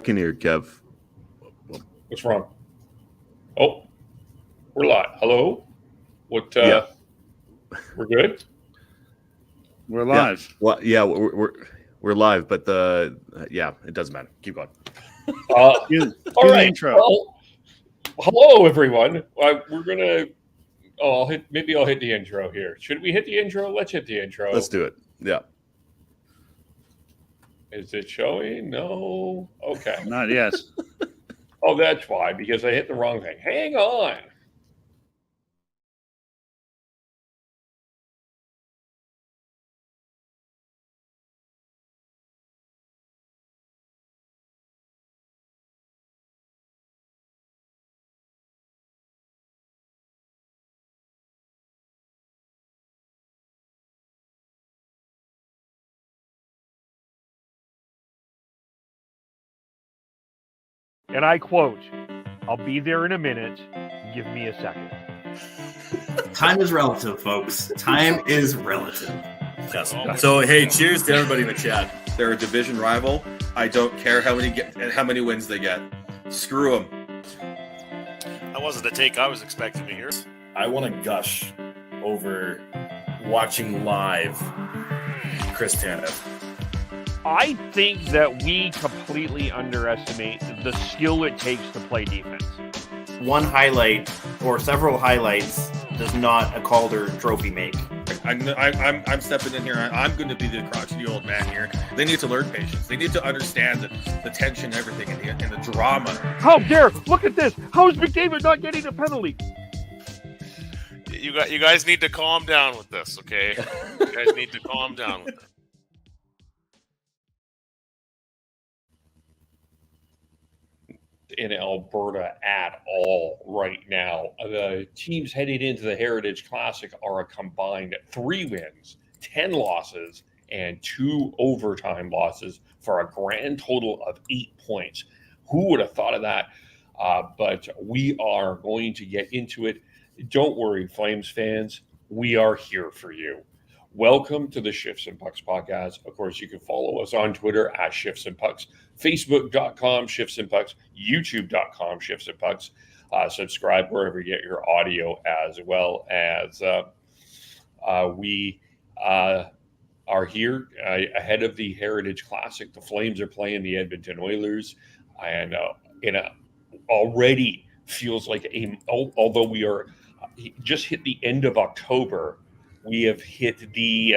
Can hear Kev. What's wrong? Oh, we're live. Hello? What? Yeah. We're good? We're live. Well, yeah, we're live, but it doesn't matter. Keep going. All right. Intro. Well, hello, everyone. We're gonna. I'll hit the intro here. Should we hit the intro? Let's hit the intro. Let's do it. Yeah. Is it showing? No. Okay. Not yet. Oh, that's why, because I hit the wrong thing. Hang on. And I quote, "I'll be there in a minute. Give me a second." Time is relative, folks. Time is relative. Yes. So, hey, cheers to everybody in the chat. They're a division rival. I don't care how many wins they get. Screw them. That wasn't the take I was expecting to hear. I want to gush over watching live Chris Tanev. I think that we completely underestimate the skill it takes to play defense. One highlight or several highlights does not a Calder trophy make. I'm stepping in here. I'm going to be the crotchety old man here. They need to learn patience. They need to understand the tension and everything and the drama. How dare! Look at this! How is McDavid not getting a penalty? You guys need to calm down with this, okay? You guys need to calm down with it. In Alberta at all right now. The teams heading into the Heritage Classic are a combined 3 wins, 10 losses, and 2 overtime losses for a grand total of 8 points. Who would have thought of that? But we are going to get into it. Don't worry, Flames fans. We are here for you. Welcome to the Shifts and Pucks podcast. Of course, you can follow us on Twitter at Shifts and Pucks, Facebook.com Shifts and Pucks, YouTube.com Shifts and Pucks. Subscribe wherever you get your audio, as well as we are here ahead of the Heritage Classic. The Flames are playing the Edmonton Oilers, and already feels like although we are just hit the end of October, we have hit the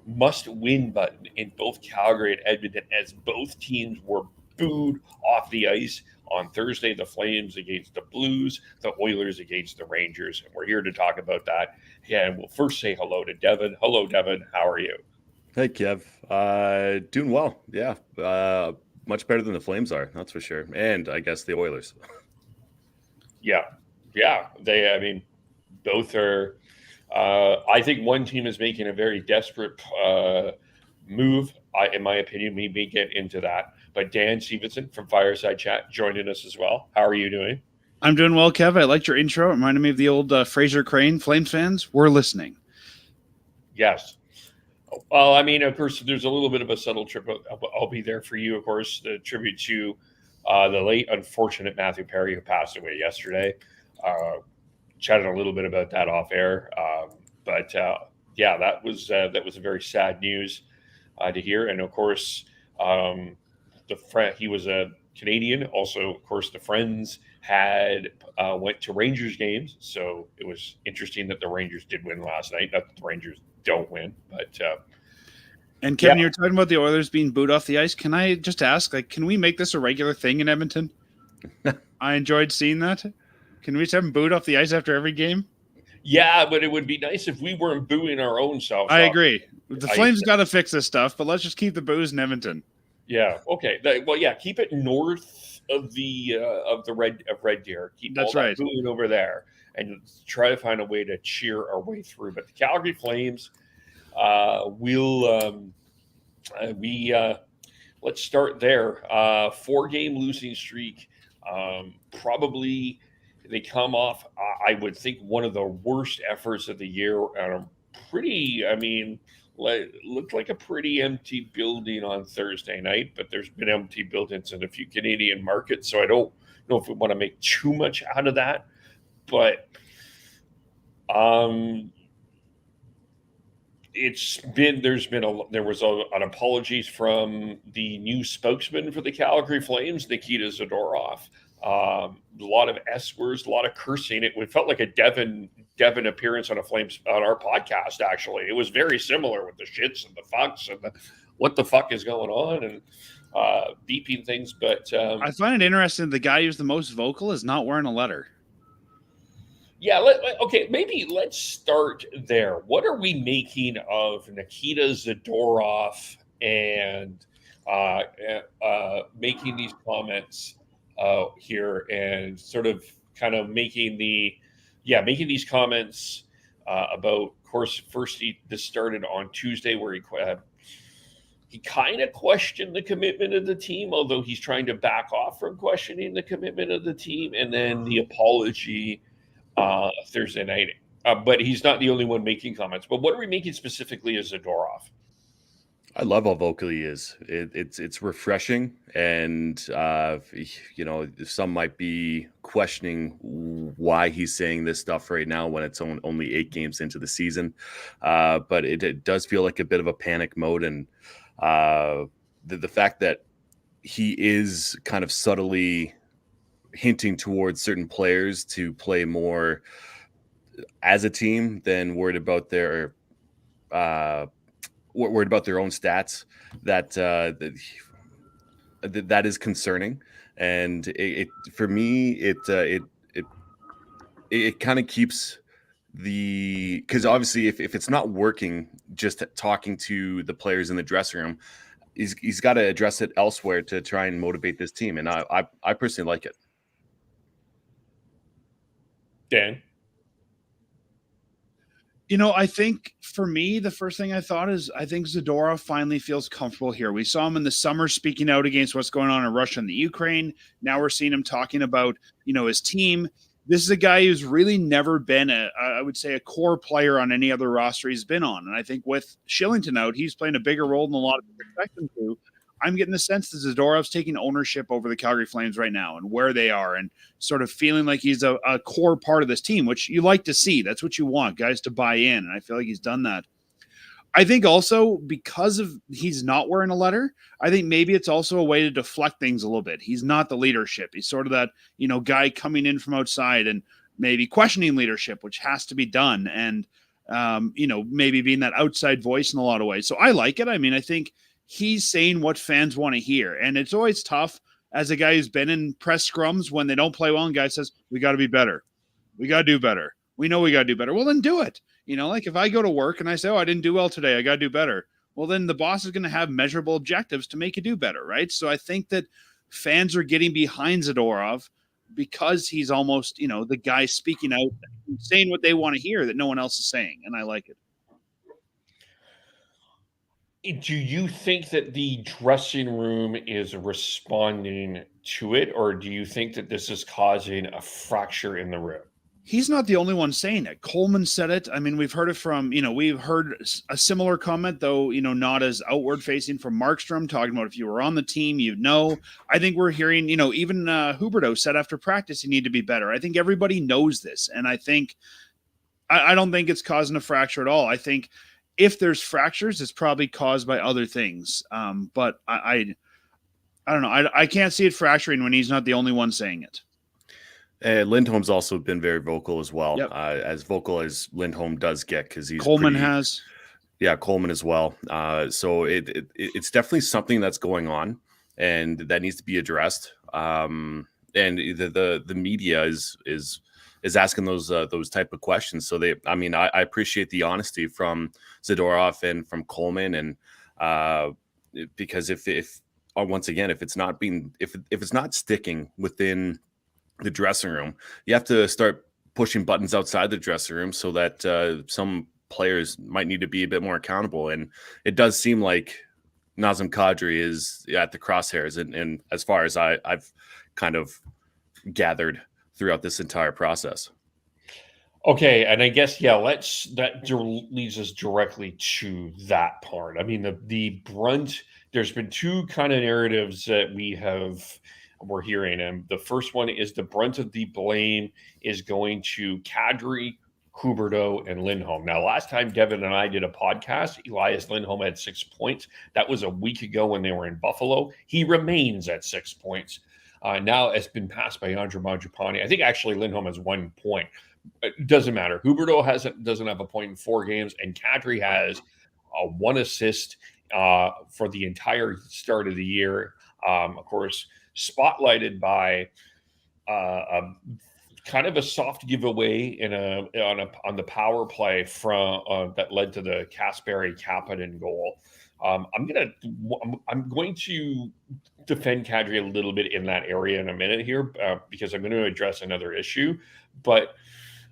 must-win button in both Calgary and Edmonton, as both teams were booed off the ice on Thursday. The Flames against the Blues, the Oilers against the Rangers. And we're here to talk about that. Yeah, and we'll first say hello to Devin. Hello, Devin. How are you? Hey, Kev. Doing well. Yeah. Much better than the Flames are, that's for sure. And I guess the Oilers. Yeah. Both are. I think one team is making a very desperate move. In my opinion, we may get into that. But Dan Stevenson from Fireside Chat joining us as well. How are you doing? I'm doing well, Kev. I liked your intro. It reminded me of the old Fraser Crane. Flames fans, we're listening. Yes. Well, of course, there's a little bit of a subtle trip. I'll be there for you, of course, the tribute to the late, unfortunate Matthew Perry, who passed away yesterday. Chatted a little bit about that off air, that was a very sad news to hear. And of course, he was a Canadian. Also, of course, the Friends had went to Rangers games, so it was interesting that the Rangers did win last night. Not that the Rangers don't win, but. And Kevin, you're talking about the Oilers being booed off the ice. Can I just ask, can we make this a regular thing in Edmonton? I enjoyed seeing that. Can we just have them booed off the ice after every game? Yeah, but it would be nice if we weren't booing our own selves. I agree. The Flames got to fix this stuff, but let's just keep the boos in Edmonton. Yeah. Okay. Keep it north of the Red Deer. Keep That's all right. that booing over there, and try to find a way to cheer our way through. But the Calgary Flames, let's start there. 4-game losing streak. Probably. They come off, I would think, one of the worst efforts of the year. Pretty, looked like a pretty empty building on Thursday night, but there's been empty buildings in a few Canadian markets, so I don't know if we want to make too much out of that. But there was an apology from the new spokesman for the Calgary Flames, Nikita Zadorov. A lot of S words, a lot of cursing. It felt like a Devin appearance on our podcast. Actually, it was very similar with the shits and the fucks and the what the fuck is going on and beeping things. But I find it interesting. The guy who's the most vocal is not wearing a letter. Yeah. Okay. Maybe let's start there. What are we making of Nikita Zadorov and making these comments here and sort of kind of making these comments about, of course, first this started on Tuesday where he kind of questioned the commitment of the team, although he's trying to back off from questioning the commitment of the team, and then the apology Thursday night. But he's not the only one making comments. But what are we making specifically as Zadorov? I love how vocal he is. It's refreshing, and some might be questioning why he's saying this stuff right now when it's only 8 games into the season. But it does feel like a bit of a panic mode, and the fact that he is kind of subtly hinting towards certain players to play more as a team than worried about their own stats, that is concerning. And for me, it kind of keeps because obviously if it's not working, just talking to the players in the dressing room, he's got to address it elsewhere to try and motivate this team. And I personally like it. Dan? I think for me, the first thing I thought is I think Zadorov finally feels comfortable here. We saw him in the summer speaking out against what's going on in Russia and the Ukraine. Now we're seeing him talking about, his team. This is a guy who's really never been I would say a core player on any other roster he's been on. And I think with Shillington out, he's playing a bigger role than a lot of people expect him to. I'm getting the sense that Zadorov's taking ownership over the Calgary Flames right now and where they are and sort of feeling like he's a core part of this team, which you like to see. That's what you want, guys to buy in. And I feel like he's done that. I think also because of he's not wearing a letter, I think maybe it's also a way to deflect things a little bit. He's not the leadership. He's sort of that, guy coming in from outside and maybe questioning leadership, which has to be done. And, maybe being that outside voice in a lot of ways. So I like it. I mean, I think he's saying what fans want to hear. And it's always tough as a guy who's been in press scrums when they don't play well and guy says, we got to be better. We got to do better. We know we got to do better. Well, then do it. Like if I go to work and I say, I didn't do well today, I got to do better. Well, then the boss is going to have measurable objectives to make you do better, right? So I think that fans are getting behind Zadorov because he's almost, the guy speaking out, saying what they want to hear that no one else is saying. And I like it. Do you think that the dressing room is responding to it, or do you think that this is causing a fracture in the room? He's not the only one saying it. Coleman said it. I mean, we've heard it from, we've heard a similar comment, though, not as outward facing from Markstrom, talking about if you were on the team, I think we're hearing, even Huberdeau said after practice, you need to be better. I think everybody knows this. And I think, I don't think it's causing a fracture at all. I think if there's fractures, it's probably caused by other things. But I don't know. I can't see it fracturing when he's not the only one saying it. Lindholm's also been very vocal as well, yep. As vocal as Lindholm does get because he's Coleman has. Yeah, Coleman as well. So it's definitely something that's going on and that needs to be addressed. And the media is asking those type of questions. So I appreciate the honesty from Zadorov and from Coleman, and because if once again if it's not sticking within the dressing room, you have to start pushing buttons outside the dressing room so that some players might need to be a bit more accountable. And it does seem like Nazem Kadri is at the crosshairs, and as far as I've kind of gathered throughout this entire process. Okay, and I guess leads us directly to that part. I mean, the brunt. There's been two kind of narratives that we're hearing, and the first one is the brunt of the blame is going to Kadri, Huberdeau, and Lindholm. Now, last time Devin and I did a podcast, Elias Lindholm had 6 points. That was a week ago when they were in Buffalo. He remains at 6 points. Now it's been passed by Andre Mangiapane. I think actually Lindholm has 1 point. It doesn't matter. Huberdeau doesn't have a point in 4 games, and Kadri has 1 assist for the entire start of the year. Of course, spotlighted by kind of a soft giveaway on the power play from that led to the Kasperi Kapanen goal. I'm going to defend Kadri a little bit in that area in a minute here because I'm going to address another issue, but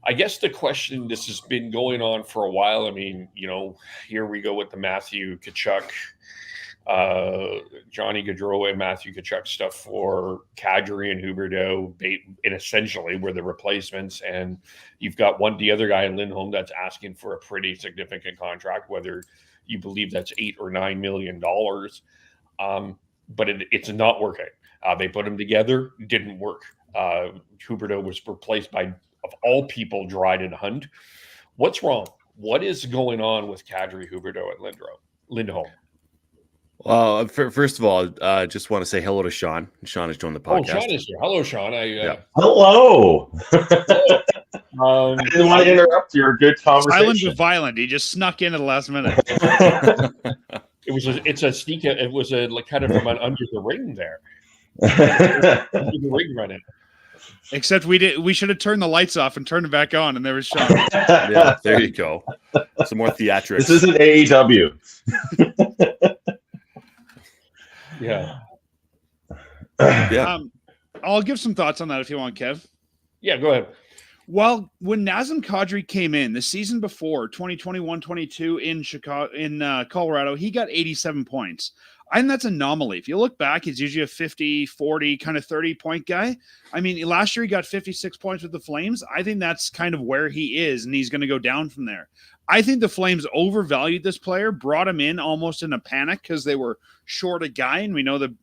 I guess the question, this has been going on for a while. I mean, here we go with the Matthew Tkachuk, Johnny Gaudreau and Matthew Tkachuk stuff for Kadri and Huberdeau, and essentially were the replacements. And you've got the other guy in Lindholm that's asking for a pretty significant contract, whether you believe that's $8 or $9 million. But it's not working. They put them together, didn't work. Huberdeau was replaced by, of all people, Dryden Hunt. What's wrong? What is going on with Kadri, Huberdeau, and Lindholm? Well, first of all, I just want to say hello to Sean. Sean has joined the podcast. Oh, Sean is here. Hello, Sean. Hello. I didn't want to interrupt your good conversation. Silent but violent. He just snuck in at the last minute. It's a sneak. It was kind of from under the ring there. Under the ring running. Except we should have turned the lights off and turned it back on, and there was Sean. Yeah, there you go. Some more theatrics. This isn't AEW. Yeah. Yeah. I'll give some thoughts on that if you want, Kev. Yeah, go ahead. Well, when Nazem Kadri came in the season before, 2021-22 in Chicago, in Colorado, he got 87 points. I think that's an anomaly. If you look back, he's usually a 50, 40, kind of 30-point guy. I mean, last year he got 56 points with the Flames. I think that's kind of where he is, and he's going to go down from there. I think the Flames overvalued this player, brought him in almost in a panic because they were short a guy, and we know the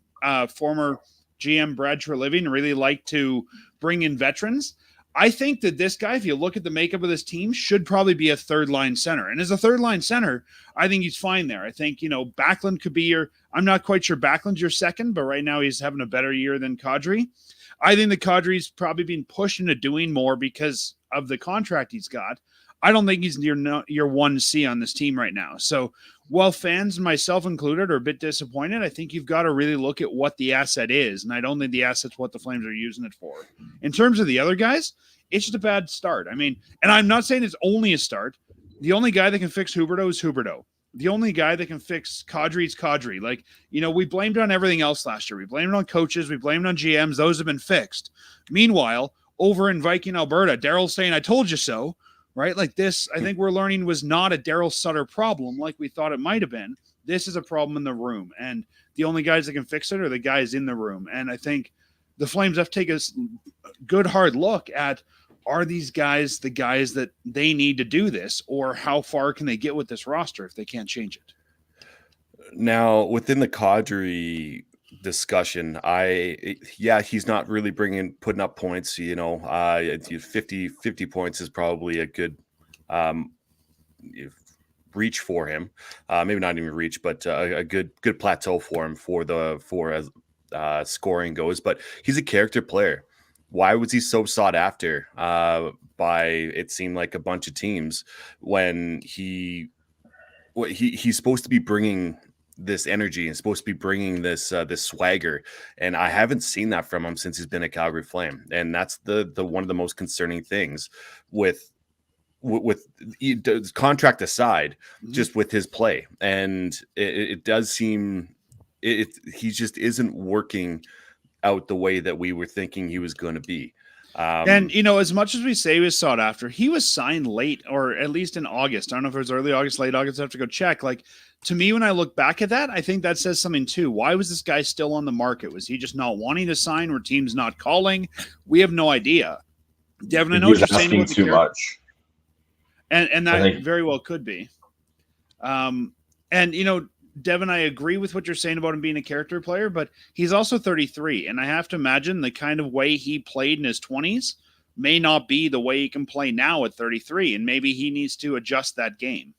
former GM Brad Treliving really liked to bring in veterans. I think that this guy, if you look at the makeup of this team, should probably be a third-line center. And as a third-line center, I think he's fine there. I think, Backlund could be I'm not quite sure Backlund's your second, but right now he's having a better year than Kadri. I think that Kadri's probably being pushed into doing more because of the contract he's got. I don't think he's your 1C on this team right now. So while fans, myself included, are a bit disappointed, I think you've got to really look at what the asset is. And I don't think the asset's what the Flames are using it for. In terms of the other guys, it's just a bad start. I mean, and I'm not saying it's only a start. The only guy that can fix Huberdeau is Huberdeau. The only guy that can fix Kadri is Kadri. We blamed on everything else last year. We blamed it on coaches. We blamed it on GMs. Those have been fixed. Meanwhile, over in Viking, Alberta, Daryl's saying, I told you so. Right? Like this, I think we're learning was not a Daryl Sutter problem like we thought it might have been. This is a problem in the room. And the only guys that can fix it are the guys in the room. And I think the Flames have to take a good hard look at, are these guys the guys that they need to do this, or how far can they get with this roster if they can't change it? Now, within the Kadri discussion, he's not really putting up points. 50 points is probably a good reach for him. Maybe not even reach, but a good plateau for him as scoring goes. But he's a character player. Why was he so sought after by, it seemed like, a bunch of teams when he's supposed to be bringing this energy and supposed to be bringing this swagger, and I haven't seen that from him since he's been a Calgary Flame, and that's the one of the most concerning things with contract aside, just with his play, and it does seem he just isn't working out the way that we were thinking he was going to be. And, as much as we say he was sought after, he was signed late, or at least in August. I don't know if it was early August, late August. I have to go check. To me, when I look back at that, I think that says something too. Why was this guy still on the market? Was he just not wanting to sign? Were teams not calling? We have no idea. Devin, I know he was what you're saying asking about too much. And that very well could be. And Devin, I agree with what you're saying about him being a character player, but he's also 33, and I have to imagine the kind of way he played in his 20s may not be the way he can play now at 33, and maybe he needs to adjust that game.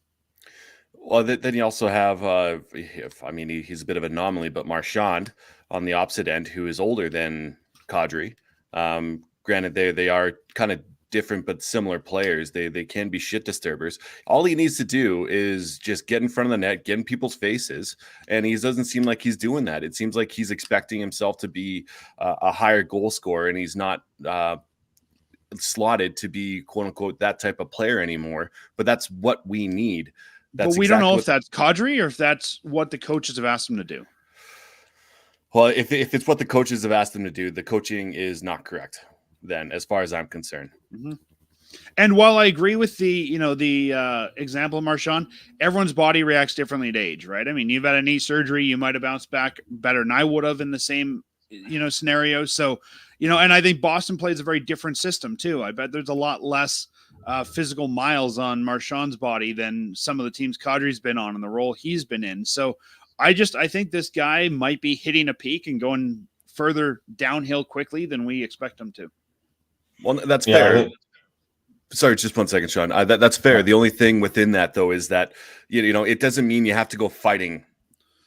Well, then you also have, he's a bit of an anomaly, but Marchand on the opposite end, who is older than Kadri. Granted, they are kind of different but similar players. They can be shit disturbers. All he needs to do is just get in front of the net, get in people's faces, and he doesn't seem like he's doing that. It seems like he's expecting himself to be a higher goal scorer, and he's not slotted to be quote unquote that type of player anymore. But that's what we need. But we don't know if that's Kadri or if that's what the coaches have asked him to do. Well, if it's what the coaches have asked him to do, the coaching is not correct then, as far as I'm concerned. Mm-hmm. And while I agree with the example of Marchand, everyone's body reacts differently to age, right? I mean, you've had a knee surgery, you might have bounced back better than I would have in the same, scenario. So, and I think Boston plays a very different system too. I bet there's a lot less physical miles on Marchand's body than some of the teams Kadri's been on and the role he's been in. So I think this guy might be hitting a peak and going further downhill quickly than we expect him to. Well, that's fair. Sorry, just 1 second, Sean. That's fair. The only thing within that, though, is that it doesn't mean you have to go fighting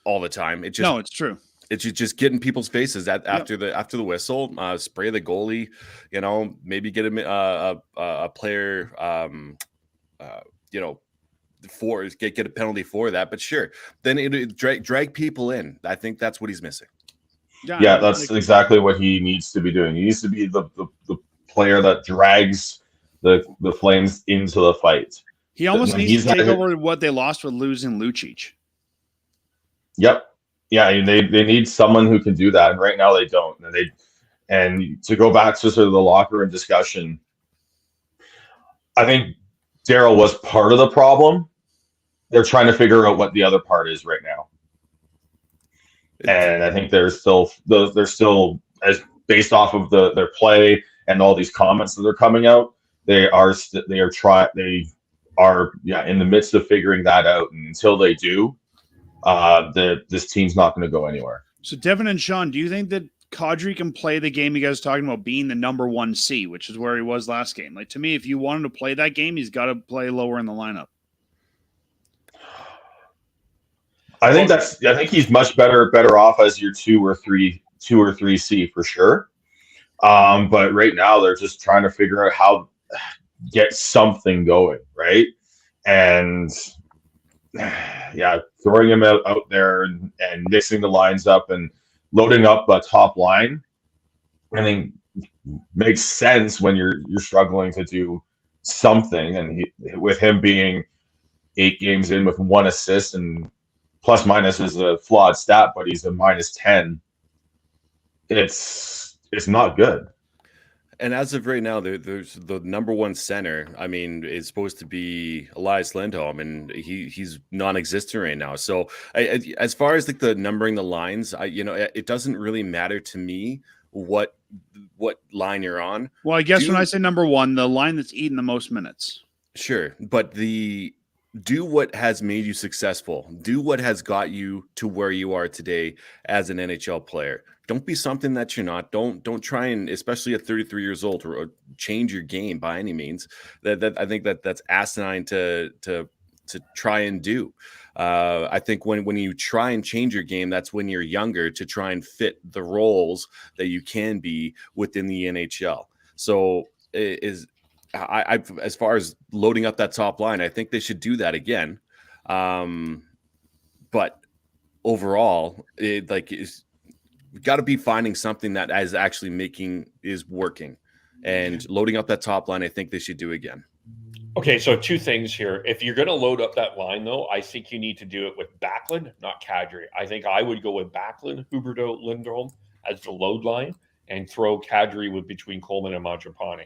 all the time. It's true. It's just get in people's faces after the whistle, spray the goalie. Maybe get a player. Get a penalty for that. But sure, then drag people in. I think that's what he's missing. Yeah, that's exactly what he needs to be doing. He needs to be the player that drags the Flames into the fight. He almost needs to take over what they lost with losing Lucic. Yep. Yeah, they need someone who can do that, and right now they don't. And to go back to sort of the locker room discussion, I think Daryl was part of the problem. They're trying to figure out what the other part is right now. And I think they're still as based off of their play and all these comments that are coming out, they are in the midst of figuring that out. And until they do, this team's not going to go anywhere. So Devin and Sean, do you think that Kadri can play the game you guys are talking about being the number 1C, which is where he was last game? Like, to me, if you want him to play that game, he's got to play lower in the lineup. I think he's much better off as your 2 or 3C for sure. But right now they're just trying to figure out how get something going, right? And throwing him out there and mixing the lines up and loading up a top line, I think makes sense when you're struggling to do something. And with him being 8 games in with 1 assist, and plus minus is a flawed stat, but he's a -10. It's not good. And as of right now, there's the number 1 center. I mean, is supposed to be Elias Lindholm, and he's non-existent right now. So, as far as like the numbering the lines, it doesn't really matter to me what line you're on. Well, I guess when I say number 1, the line that's eating the most minutes. Sure, but do what has made you successful. Do what has got you to where you are today as an NHL player. Don't be something that you're not. Don't try and, especially at 33 years old, or change your game by any means. That I think that's asinine to try and do. I think when you try and change your game, that's when you're younger, to try and fit the roles that you can be within the NHL. So I as far as loading up that top line, I think they should do that again. But overall, we've got to be finding something that is actually is working, and loading up that top line. I think they should do again. Okay, so 2 things here. If you're going to load up that line, though, I think you need to do it with Backlund, not Kadri. I think I would go with Backlund, Huberdeau, Lindholm as the load line, and throw Kadri between Coleman and Mangiapane.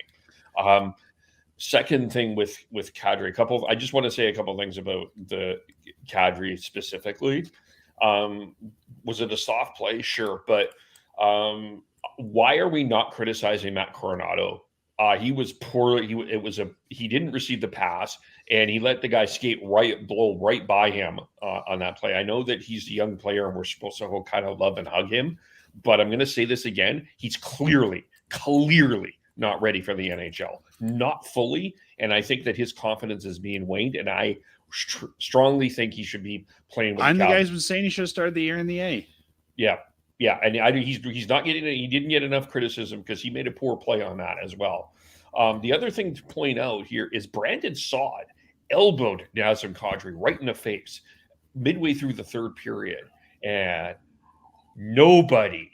Second thing with Kadri, I just want to say a couple of things about the Kadri specifically. Was it a soft play? Sure, but why are we not criticizing Matt Coronado? He was poor. He didn't receive the pass. and he let the guy blow right by him on that play. I know that he's a young player and we're supposed to kind of love and hug him, but I'm going to say this again. He's clearly not ready for the NHL, not fully. And I think that his confidence is being waned. And I strongly think he should be playing with I'm the guy who's been saying he should have started the year in the A. Yeah. And he's not getting it. He didn't get enough criticism because he made a poor play on that as well. The other thing to point out here is Brandon Saad elbowed Nazem Kadri right in the face midway through the third period. And nobody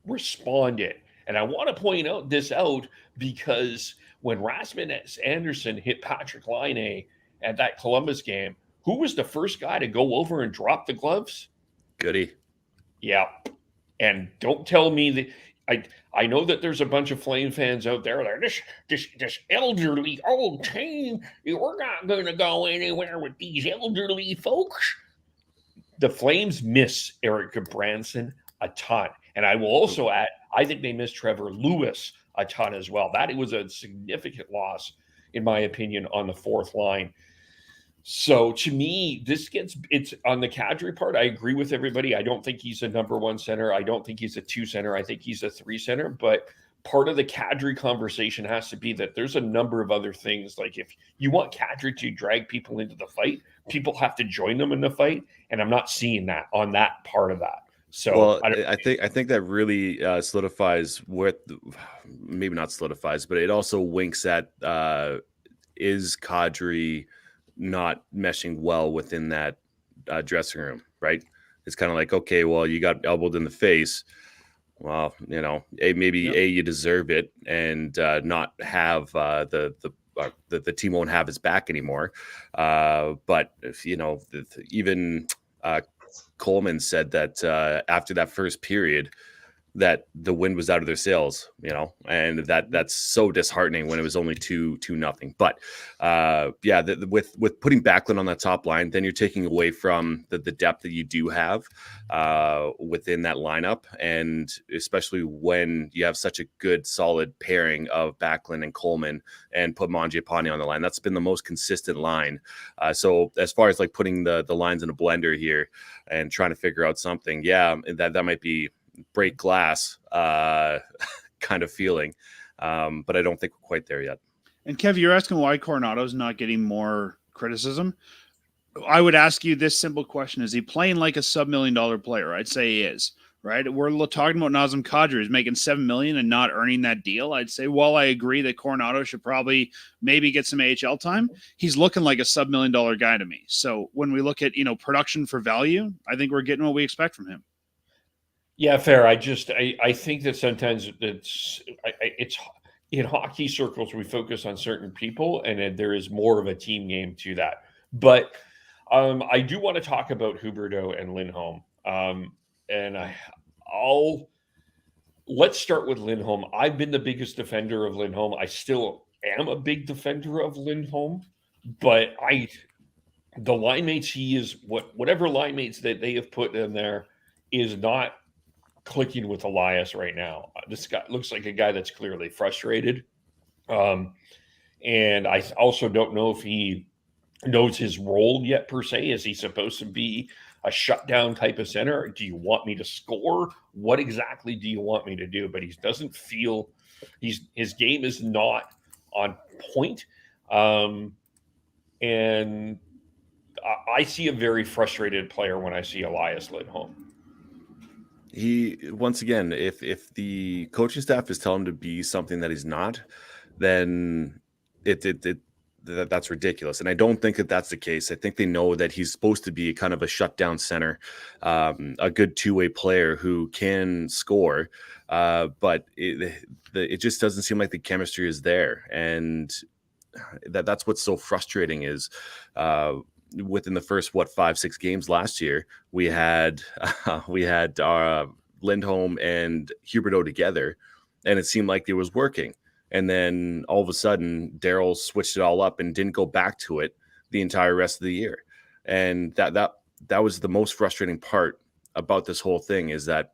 responded. And I want to point this out because when Rasmus Anderson hit Patrick Laine at that Columbus game, who was the first guy to go over and drop the gloves? Goody. Yeah. And don't tell me that I know that there's a bunch of Flame fans out there that are this elderly old team. We're not going to go anywhere with these elderly folks. The Flames miss Eric Branson a ton. And I will also add, I think they miss Trevor Lewis a ton as well. That was a significant loss, in my opinion, on the fourth line. So to me, it's on the Kadri part. I agree with everybody. I don't think he's a number one center. I don't think he's a 2 center. I think he's a 3 center. But part of the Kadri conversation has to be that there's a number of other things. Like if you want Kadri to drag people into the fight, people have to join them in the fight. And I'm not seeing that on that part of that. So well, I think that really solidifies maybe not solidifies, but it also winks at is Kadri not meshing well within that dressing room, right? It's kind of like, okay, well, you got elbowed in the face. Well, maybe you deserve it, and not have the team won't have his back anymore. But if, even Coleman said that after that first period, that the wind was out of their sails, and that's so disheartening when it was only 2-0. But with putting Backlund on that top line, then you're taking away from the depth that you do have within that lineup, and especially when you have such a good solid pairing of Backlund and Coleman, and put Mangiapane on the line. That's been the most consistent line. So as far as like putting the lines in a blender here and trying to figure out something, that might be break glass kind of feeling, but I don't think we're quite there yet. And Kev, you're asking why Coronado's not getting more criticism. I would ask you this simple question: is he playing like a $1 million player? I'd say he is. Right, we're talking about Nazem Kadri is making $7 million and not earning that deal. I'd say, well, I agree that Coronado should probably maybe get some AHL time. He's looking like a $1 million guy to me. So when we look at production for value, I think we're getting what we expect from him. Yeah, fair. I think that sometimes it's in hockey circles, we focus on certain people, and there is more of a team game to that. But I do want to talk about Huberdeau and Lindholm. Let's start with Lindholm. I've been the biggest defender of Lindholm. I still am a big defender of Lindholm, but the line mates whatever line mates that they have put in there is not clicking with Elias right now. This guy looks like a guy that's clearly frustrated. And I also don't know if he knows his role yet per se. Is he supposed to be a shutdown type of center? Do you want me to score? What exactly do you want me to do? But he doesn't feel his game is not on point. And I see a very frustrated player when I see Elias Lindholm. Once again, if the coaching staff is telling him to be something that he's not, then that's ridiculous. And I don't think that that's the case. I think they know that he's supposed to be kind of a shutdown center, a good two-way player who can score, but it just doesn't seem like the chemistry is there. And that's what's so frustrating is within the first 5-6 games last year, we had Lindholm and Huberdeau together, and it seemed like it was working. And then all of a sudden, Darryl switched it all up and didn't go back to it the entire rest of the year. And that was the most frustrating part about this whole thing, is that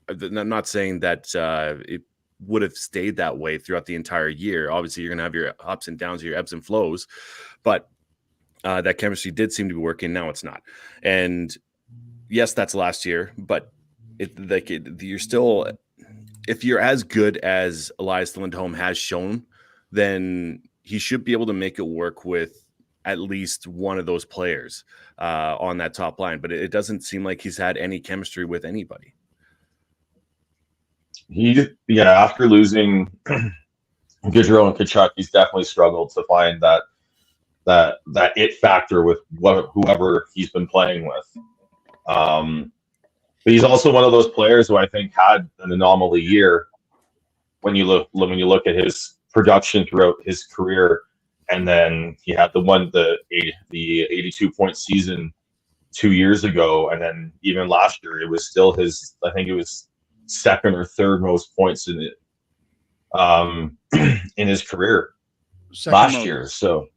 I'm not saying that would have stayed that way throughout the entire year. Obviously, you're going to have your ups and downs, your ebbs and flows, but that chemistry did seem to be working. Now it's not. And yes, that's last year, but you're still, if you're as good as Elias Lindholm has shown, then he should be able to make it work with at least one of those players on that top line. But it doesn't seem like he's had any chemistry with anybody. After losing Gaudreau and Tkachuk, he's definitely struggled to find that it factor with whoever he's been playing with. But he's also one of those players who I think had an anomaly year when you look at his production throughout his career, and then he had the 82 point season 2 years ago, and then even last year it was still his, I think it was second or third most points in it in his career last year. So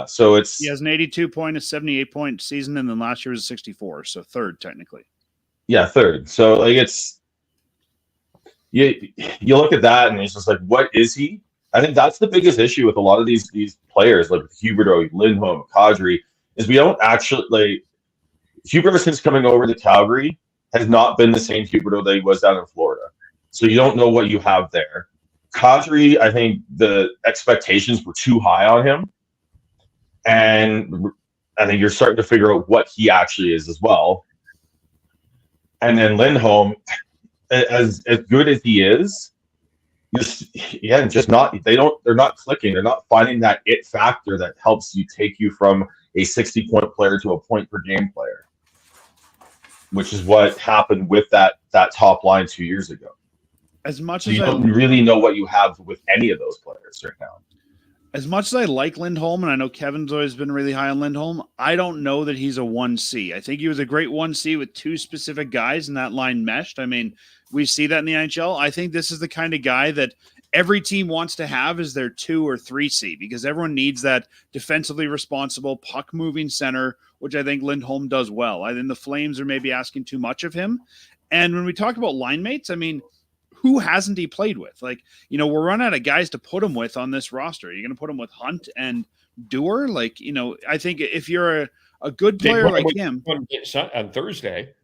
so he has an 82 point, a 78 point season, and then last year was a 64, so third technically. Yeah, third. So like it's you look at that and it's just like, what is he? I think that's the biggest issue with a lot of these players like Huberdeau, Lindholm, Kadri, is we don't actually Huberdeau since coming over to Calgary has not been the same Huberdeau that he was down in Florida. So you don't know what you have there. Kadri, I think the expectations were too high on him. And I think you're starting to figure out what he actually is as well. And then Lindholm, as good as he is, they're not clicking. They're not finding that it factor that helps you take you from a 60-point player to a point per game player, which is what happened with that top line 2 years ago. As much so as you don't really know what you have with any of those players right now. As much as I like Lindholm, and I know Kevin's always been really high on Lindholm, I don't know that he's a 1C. I think he was a great 1C with two specific guys, and that line meshed. I mean, we see that in the NHL. I think this is the kind of guy that every team wants to have as their 2 or 3C, because everyone needs that defensively responsible, puck-moving center, which I think Lindholm does well. I think the Flames are maybe asking too much of him. And when we talk about line mates, I mean, who hasn't he played with? Like, we're running out of guys to put him with on this roster. You're going to put him with Hunt and Dewar? Like, I think if you're a good player like him on Thursday.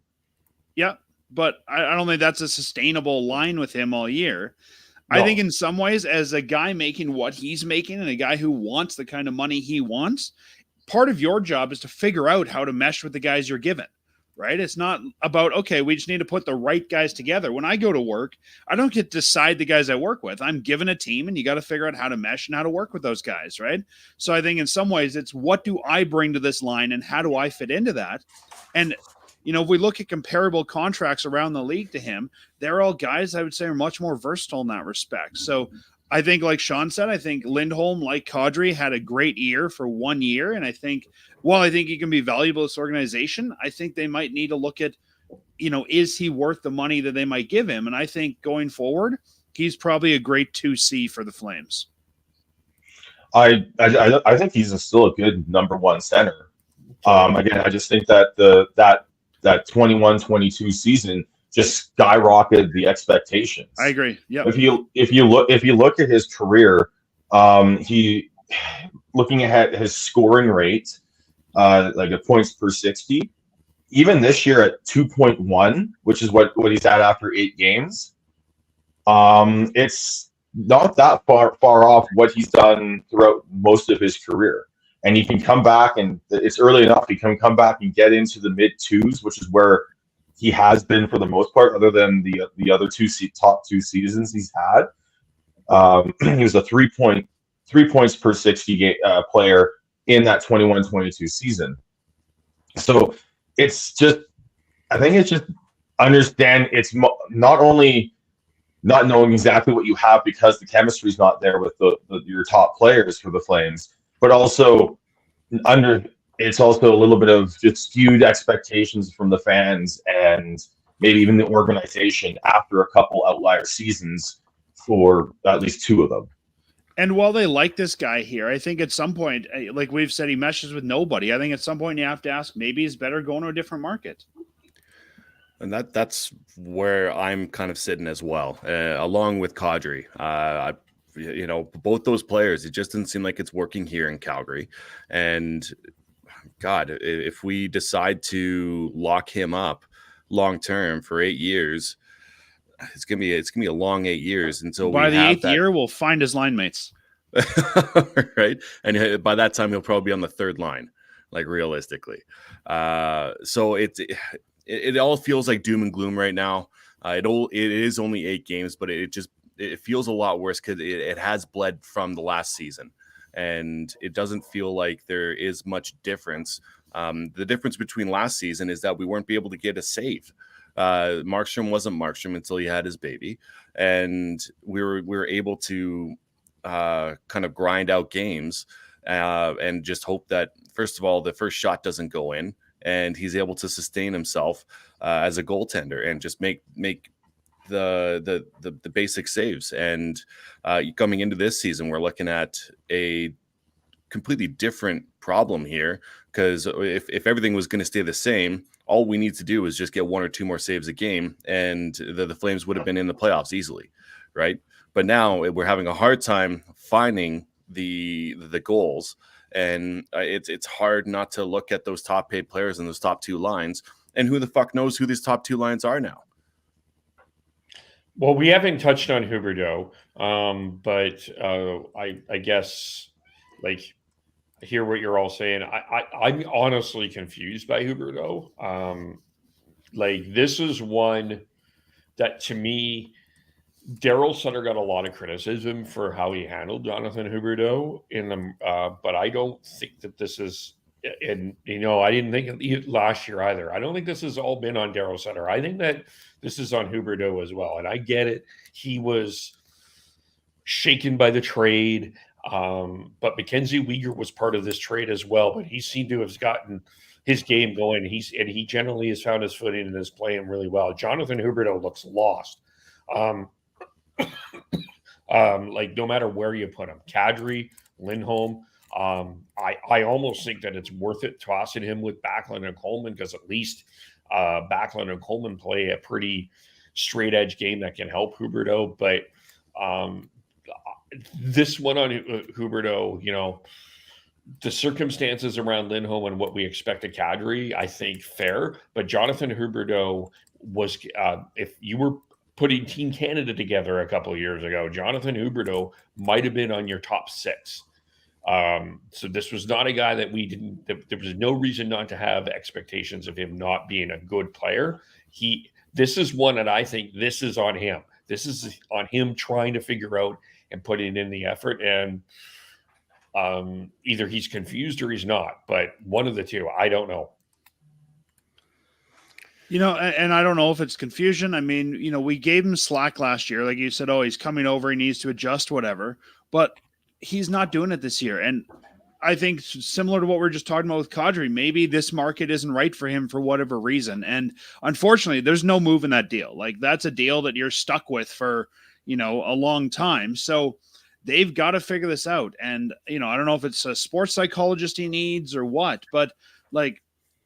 Yeah, but I don't think that's a sustainable line with him all year. No. I think in some ways, as a guy making what he's making and a guy who wants the kind of money he wants, part of your job is to figure out how to mesh with the guys you're given. Right? It's not about, okay, we just need to put the right guys together. When I go to work, I don't get to decide the guys I work with. I'm given a team, and you got to figure out how to mesh and how to work with those guys, right? So I think in some ways it's, what do I bring to this line and how do I fit into that? And, if we look at comparable contracts around the league to him, they're all guys I would say are much more versatile in that respect. So I think, like Sean said, I think Lindholm, like Kadri, had a great year for 1 year. And I think, while I think he can be valuable to this organization, I think they might need to look at, is he worth the money that they might give him? And I think going forward, he's probably a great 2C for the Flames. I think he's still a good number one center. Again, I just think that that 21-22 season just skyrocketed the expectations. I agree. Yeah. If you look at his career, looking at his scoring rate, like a points per 60, even this year at 2.1, which is what he's at after 8 games, it's not that far off what he's done throughout most of his career. And he can come back, and it's early enough. He can come back and get into the mid 2s, which is where he has been for the most part, other than the other top 2 seasons he's had. He was a 3 points per 60 player in that 21-22 season. So it's just, I think it's just understand, it's not only not knowing exactly what you have because the chemistry is not there with your top players for the Flames, but also it's also a little bit of just skewed expectations from the fans and maybe even the organization after a couple outlier seasons for at least 2 of them. And while they like this guy here, I think at some point, like we've said, he meshes with nobody. I think at some point you have to ask, maybe it's better going to a different market. And that's where I'm kind of sitting as well, along with Kadri. Both those players, it just doesn't seem like it's working here in Calgary. And God, if we decide to lock him up long term for 8 years, it's gonna be a long 8 years until by we the have 8th year, we'll find his line mates. Right, and by that time he'll probably be on the third line, like realistically. So it all feels like doom and gloom right now. It is only 8 games, but it feels a lot worse because it has bled from the last season, and it doesn't feel like there is much difference. The difference between last season is that we weren't able to get a save. Markstrom wasn't Markstrom until he had his baby, and we were able to kind of grind out games and just hope that, first of all, the first shot doesn't go in, and he's able to sustain himself as a goaltender and just make the basic saves. And coming into this season, we're looking at a completely different problem here, because if everything was going to stay the same, all we need to do is just get 1 or 2 more saves a game, and the Flames would have been in the playoffs easily, right? But now we're having a hard time finding the goals, and it's hard not to look at those top paid players in those top 2 lines. And who the fuck knows who these top 2 lines are now? Well, we haven't touched on Huberdeau, but I guess, like, I hear what you're all saying. I'm honestly confused by Huberdeau. Like, this is one that, to me, Daryl Sutter got a lot of criticism for how he handled Jonathan Huberdeau but I don't think that this is, and I didn't think it last year either. I don't think this has all been on Daryl Sutter. I think that this is on Huberdeau as well. And I get it. He was shaken by the trade. But Mackenzie Weegar was part of this trade as well. But he seemed to have gotten his game going. He generally has found his footing and is playing really well. Jonathan Huberdeau looks lost. Like, no matter where you put him, Kadri, Lindholm, I almost think that it's worth it tossing him with Backlund and Coleman, because at least Backlund and Coleman play a pretty straight edge game that can help Huberdeau. But this one on Huberdeau, the circumstances around Lindholm and what we expect of Kadri, I think fair. But Jonathan Huberdeau was, if you were putting Team Canada together a couple of years ago, Jonathan Huberdeau might have been on your top 6. So this was not a guy that there was no reason not to have expectations of him not being a good player. This is one that I think this is on him. This is on him trying to figure out and putting in the effort. And either he's confused or he's not, but one of the two, I don't know. And I don't know if it's confusion. I mean, we gave him slack last year. Like you said, he's coming over, he needs to adjust, whatever. But he's not doing it this year. And I think similar to what we we're just talking about with Kadri, maybe this market isn't right for him for whatever reason. And unfortunately, there's no move in that deal. Like, that's a deal that you're stuck with for, a long time. So they've got to figure this out. And, I don't know if it's a sports psychologist he needs or what, but like,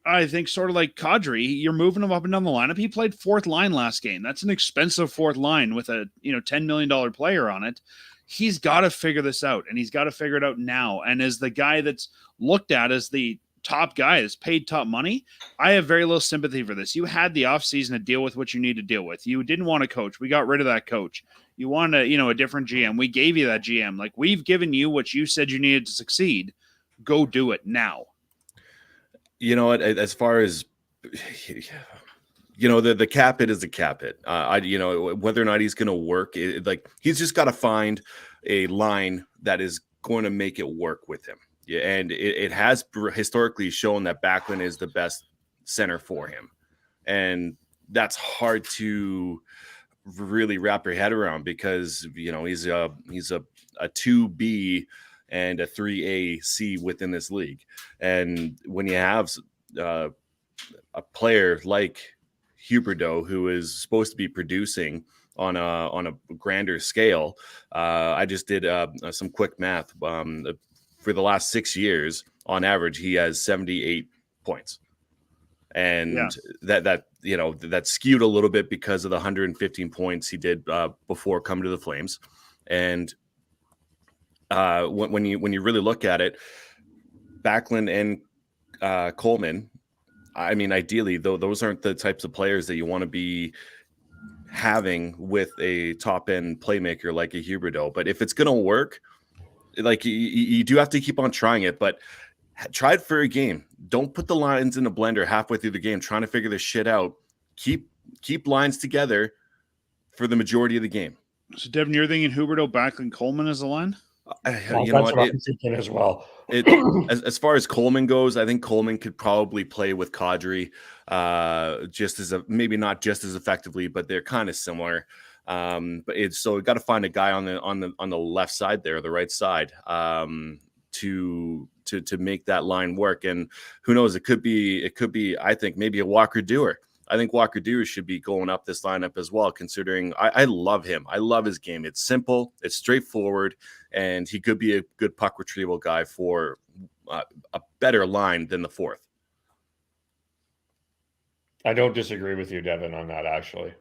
I think sort of like Kadri, you're moving him up and down the lineup. He played 4th line last game. That's an expensive 4th line with a, $10 million player on it. He's got to figure this out, and he's got to figure it out now. And as the guy that's looked at as the top guy that's paid top money, I have very little sympathy for this. You had the offseason to deal with what you need to deal with. You didn't want a coach. We got rid of that coach. You wanted a different GM. We gave you that GM. Like, we've given you what you said you needed to succeed. Go do it now. You know what? As far as the cap hit is the cap hit. Whether or not he's going to work, he's just got to find a line that is going to make it work with him. Yeah, and it has historically shown that Backlund is the best center for him, and that's hard to really wrap your head around, because he's a 2B and a 3AC within this league. And when you have a player like Huberdeau, who is supposed to be producing on a grander scale, I just did some quick math. For the last 6 years, on average, he has 78 points. and that skewed a little bit because of the 115 points he did before coming to the Flames. And when you really look at it, Backlund and Coleman, I mean, ideally, though, those aren't the types of players that you want to be having with a top end playmaker like a Huberdeau. But if it's going to work, like you do have to keep on trying it, but try it for a game. Don't put the lines in a blender halfway through the game trying to figure this shit out. Keep lines together for the majority of the game. So, Devin, you're thinking Huberdeau, Backlund, Coleman as a line? You know what? I'm thinking as well. As far as Coleman goes, I think Coleman could probably play with Kadri, maybe not just as effectively, but they're kind of similar. So we got to find a guy on the left side there, the right side, to make that line work. And who knows? It could be. I think maybe a Walker Dewar. I think Walker Dewar should be going up this lineup as well, considering I love him. I love his game. It's simple, it's straightforward, and he could be a good puck retrieval guy for a better line than the fourth. I don't disagree with you, Devin, on that, actually.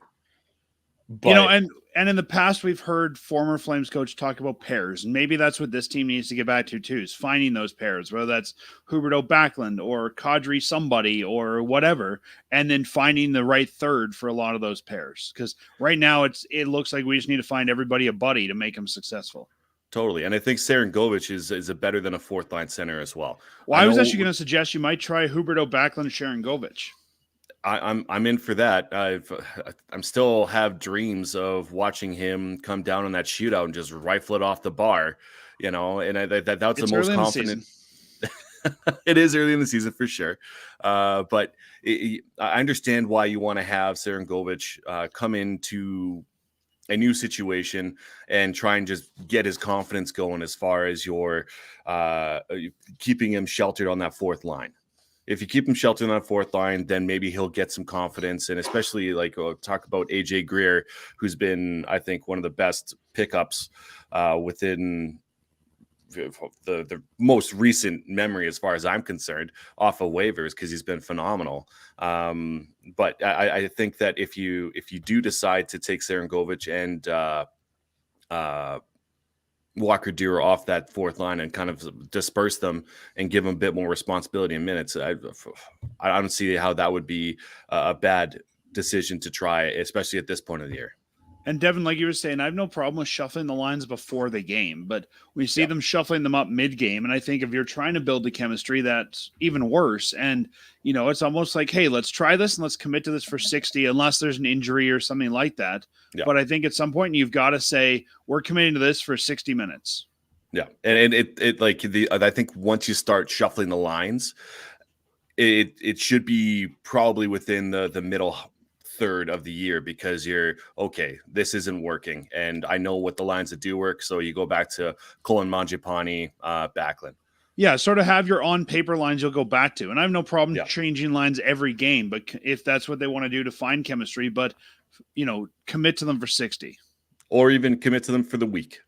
But, and in the past, we've heard former Flames coach talk about pairs, and maybe that's what this team needs to get back to too, is finding those pairs, whether that's Huberdeau Backlund or Kadri somebody or whatever, and then finding the right third for a lot of those pairs. Because right now it looks like we just need to find everybody a buddy to make them successful. Totally, and I think Sarangovic is a better than a fourth line center as well. Well, I was actually going to suggest you might try Huberdeau Backlund Sharangovich. I'm in for that. I'm still have dreams of watching him come down on that shootout and just rifle it off the bar, and that's the most confident. It is early in the season for sure, but I understand why you want to have Sarangovic come into a new situation and try and just get his confidence going as far as your keeping him sheltered on that fourth line. If you keep him sheltered on that fourth line, then maybe he'll get some confidence. And especially talk about AJ Greer, who's been, I think, one of the best pickups within the most recent memory, as far as I'm concerned, off of waivers, because he's been phenomenal. But I think that if you do decide to take Sarangovic and Walker Dewar off that fourth line and kind of disperse them and give them a bit more responsibility in minutes, I don't see how that would be a bad decision to try, especially at this point of the year. And Devin, like you were saying, I have no problem with shuffling the lines before the game, but we see them shuffling them up mid-game. And I think if you're trying to build the chemistry, that's even worse. And, it's almost like, hey, let's try this and let's commit to this for 60, unless there's an injury or something like that. Yeah. But I think at some point you've got to say, we're committing to this for 60 minutes. Yeah. And I think once you start shuffling the lines, it should be probably within the middle third of the year, because you're okay, this isn't working, and I know what the lines that do work. So you go back to Colin Mangiapane, Backlund. Yeah, sort of have your on paper lines you'll go back to, and I have no problem changing lines every game, but if that's what they want to do to find chemistry, but commit to them for 60, or even commit to them for the week.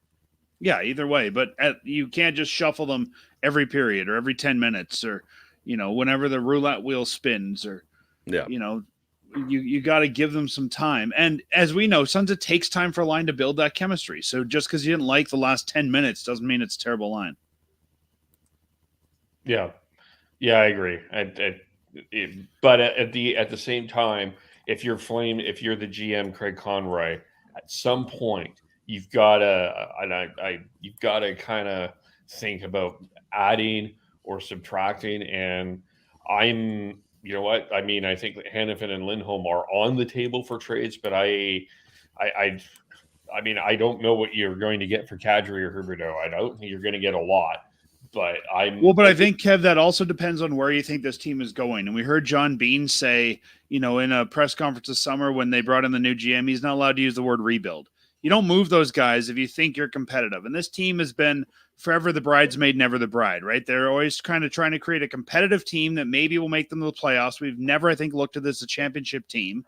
Yeah, either way, but you can't just shuffle them every period or every 10 minutes or whenever the roulette wheel spins, or you got to give them some time. And as we know, sometimes it takes time for a line to build that chemistry. So just because you didn't like the last 10 minutes doesn't mean it's a terrible line. Yeah, I agree. But at the same time, if you're the GM, Craig Conroy, at some point you've got to kind of think about adding or subtracting. And you know what? I mean, I think that Hanifin and Lindholm are on the table for trades, but I mean, I don't know what you're going to get for Kadri or Huberdeau. I don't think you're going to get a lot, but I think, Kev, that also depends on where you think this team is going. And we heard John Bean say, in a press conference this summer when they brought in the new GM, he's not allowed to use the word rebuild. You don't move those guys if you think you're competitive. And this team has been forever the bridesmaid, never the bride, right? They're always kind of trying to create a competitive team that maybe will make them to the playoffs. We've never, I think, looked at this as a championship team.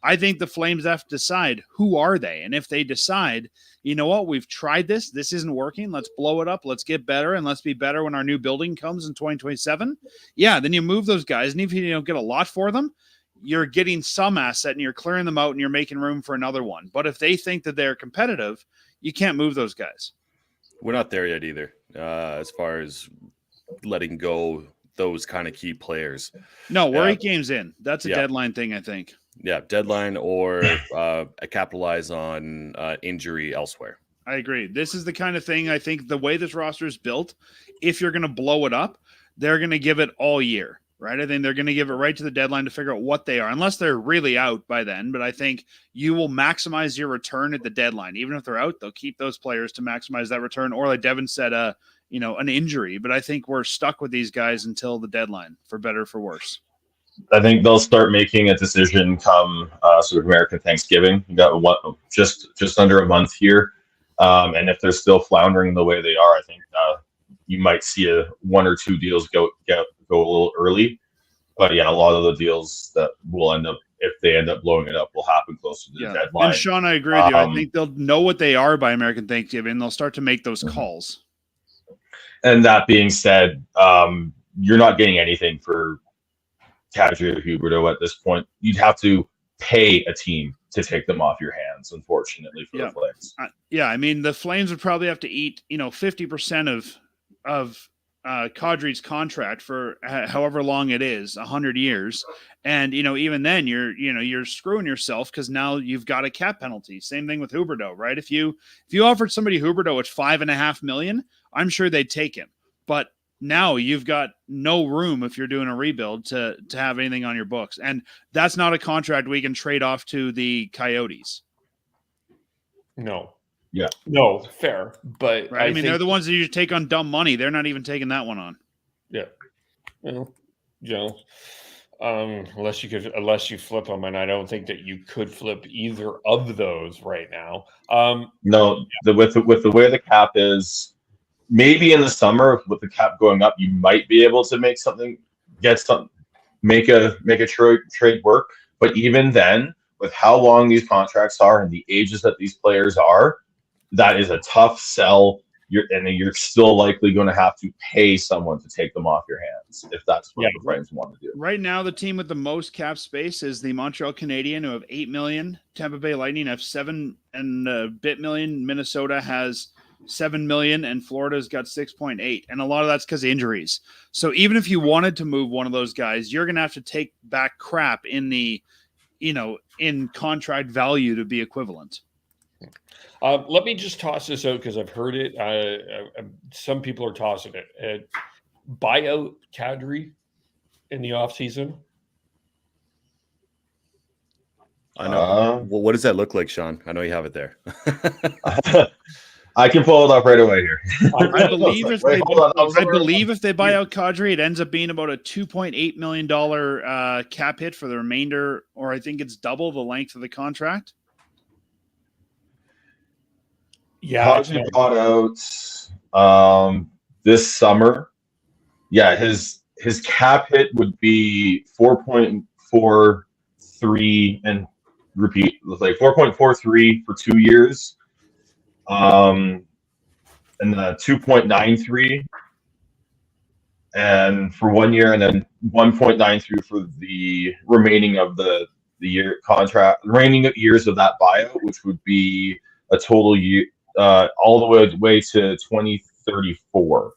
I think the Flames have to decide who are they, and if they decide, you know what, we've tried this isn't working, let's blow it up, let's get better, and let's be better when our new building comes in 2027. Yeah, then you move those guys, and if you don't get a lot for them, you're getting some asset and you're clearing them out and you're making room for another one. But if they think that they're competitive, you can't move those guys. We're not there yet either, as far as letting go those kind of key players. No, we're 8 games in. That's a deadline thing, I think. Yeah, deadline or capitalize on injury elsewhere. I agree. This is the kind of thing, I think, the way this roster is built, if you're going to blow it up, they're going to give it all year, right? I think they're going to give it right to the deadline to figure out what they are, unless they're really out by then. But I think you will maximize your return at the deadline. Even if they're out, they'll keep those players to maximize that return. Or like Devin said, an injury. But I think we're stuck with these guys until the deadline, for better or for worse. I think they'll start making a decision come sort of American Thanksgiving. You got just under a month here. And if they're still floundering the way they are, I think you might see one or two deals go a little early. But yeah, a lot of the deals that will end up, if they end up blowing it up, will happen closer to the deadline. And Sean, I agree with you. I think they'll know what they are by American Thanksgiving, and they'll start to make those calls. And that being said, you're not getting anything for Kadri or Huberdeau at this point. You'd have to pay a team to take them off your hands, unfortunately, for the Flames. I mean, the Flames would probably have to eat, 50% of Kadri's contract for however long it is, 100 years. And, even then you're screwing yourself, because now you've got a cap penalty. Same thing with Huberdeau, right? If you offered somebody Huberdeau at $5.5 million, I'm sure they'd take him. But now you've got no room, if you're doing a rebuild, to have anything on your books. And that's not a contract we can trade off to the Coyotes. No. Yeah. No, fair. But right? I mean, they're the ones that you take on dumb money. They're not even taking that one on. Yeah. Unless you flip them, and I don't think that you could flip either of those right now. No, with the way the cap is, maybe in the summer with the cap going up, you might be able to make a trade work. But even then, with how long these contracts are and the ages that these players are, that is a tough sell. You're still likely going to have to pay someone to take them off your hands if that's what the Flames want to do. Right now, the team with the most cap space is the Montreal Canadiens, who have $8 million. Tampa Bay Lightning have $7 and a bit million. Minnesota has $7 million, and Florida's got 6.8. And a lot of that's because of injuries. So even if you wanted to move one of those guys, you're going to have to take back crap in the, in contract value to be equivalent. Let me just toss this out, because I've heard it. Some people are tossing it. Buy out Kadri in the offseason. I know. What does that look like, Sean? I know you have it there. I can pull it up right away here. I believe if they buy out Kadri, it ends up being about a $2.8 million cap hit for the remainder, or I think it's double the length of the contract. Yeah, Kadri bought out this summer. Yeah, his cap hit would be 4.43 and repeat, like 4.43 for 2 years. And 2.93 and for 1 year, and then 1.93 for the remaining of the year contract, remaining years of that buyout, which would be a total year all the way to 2034.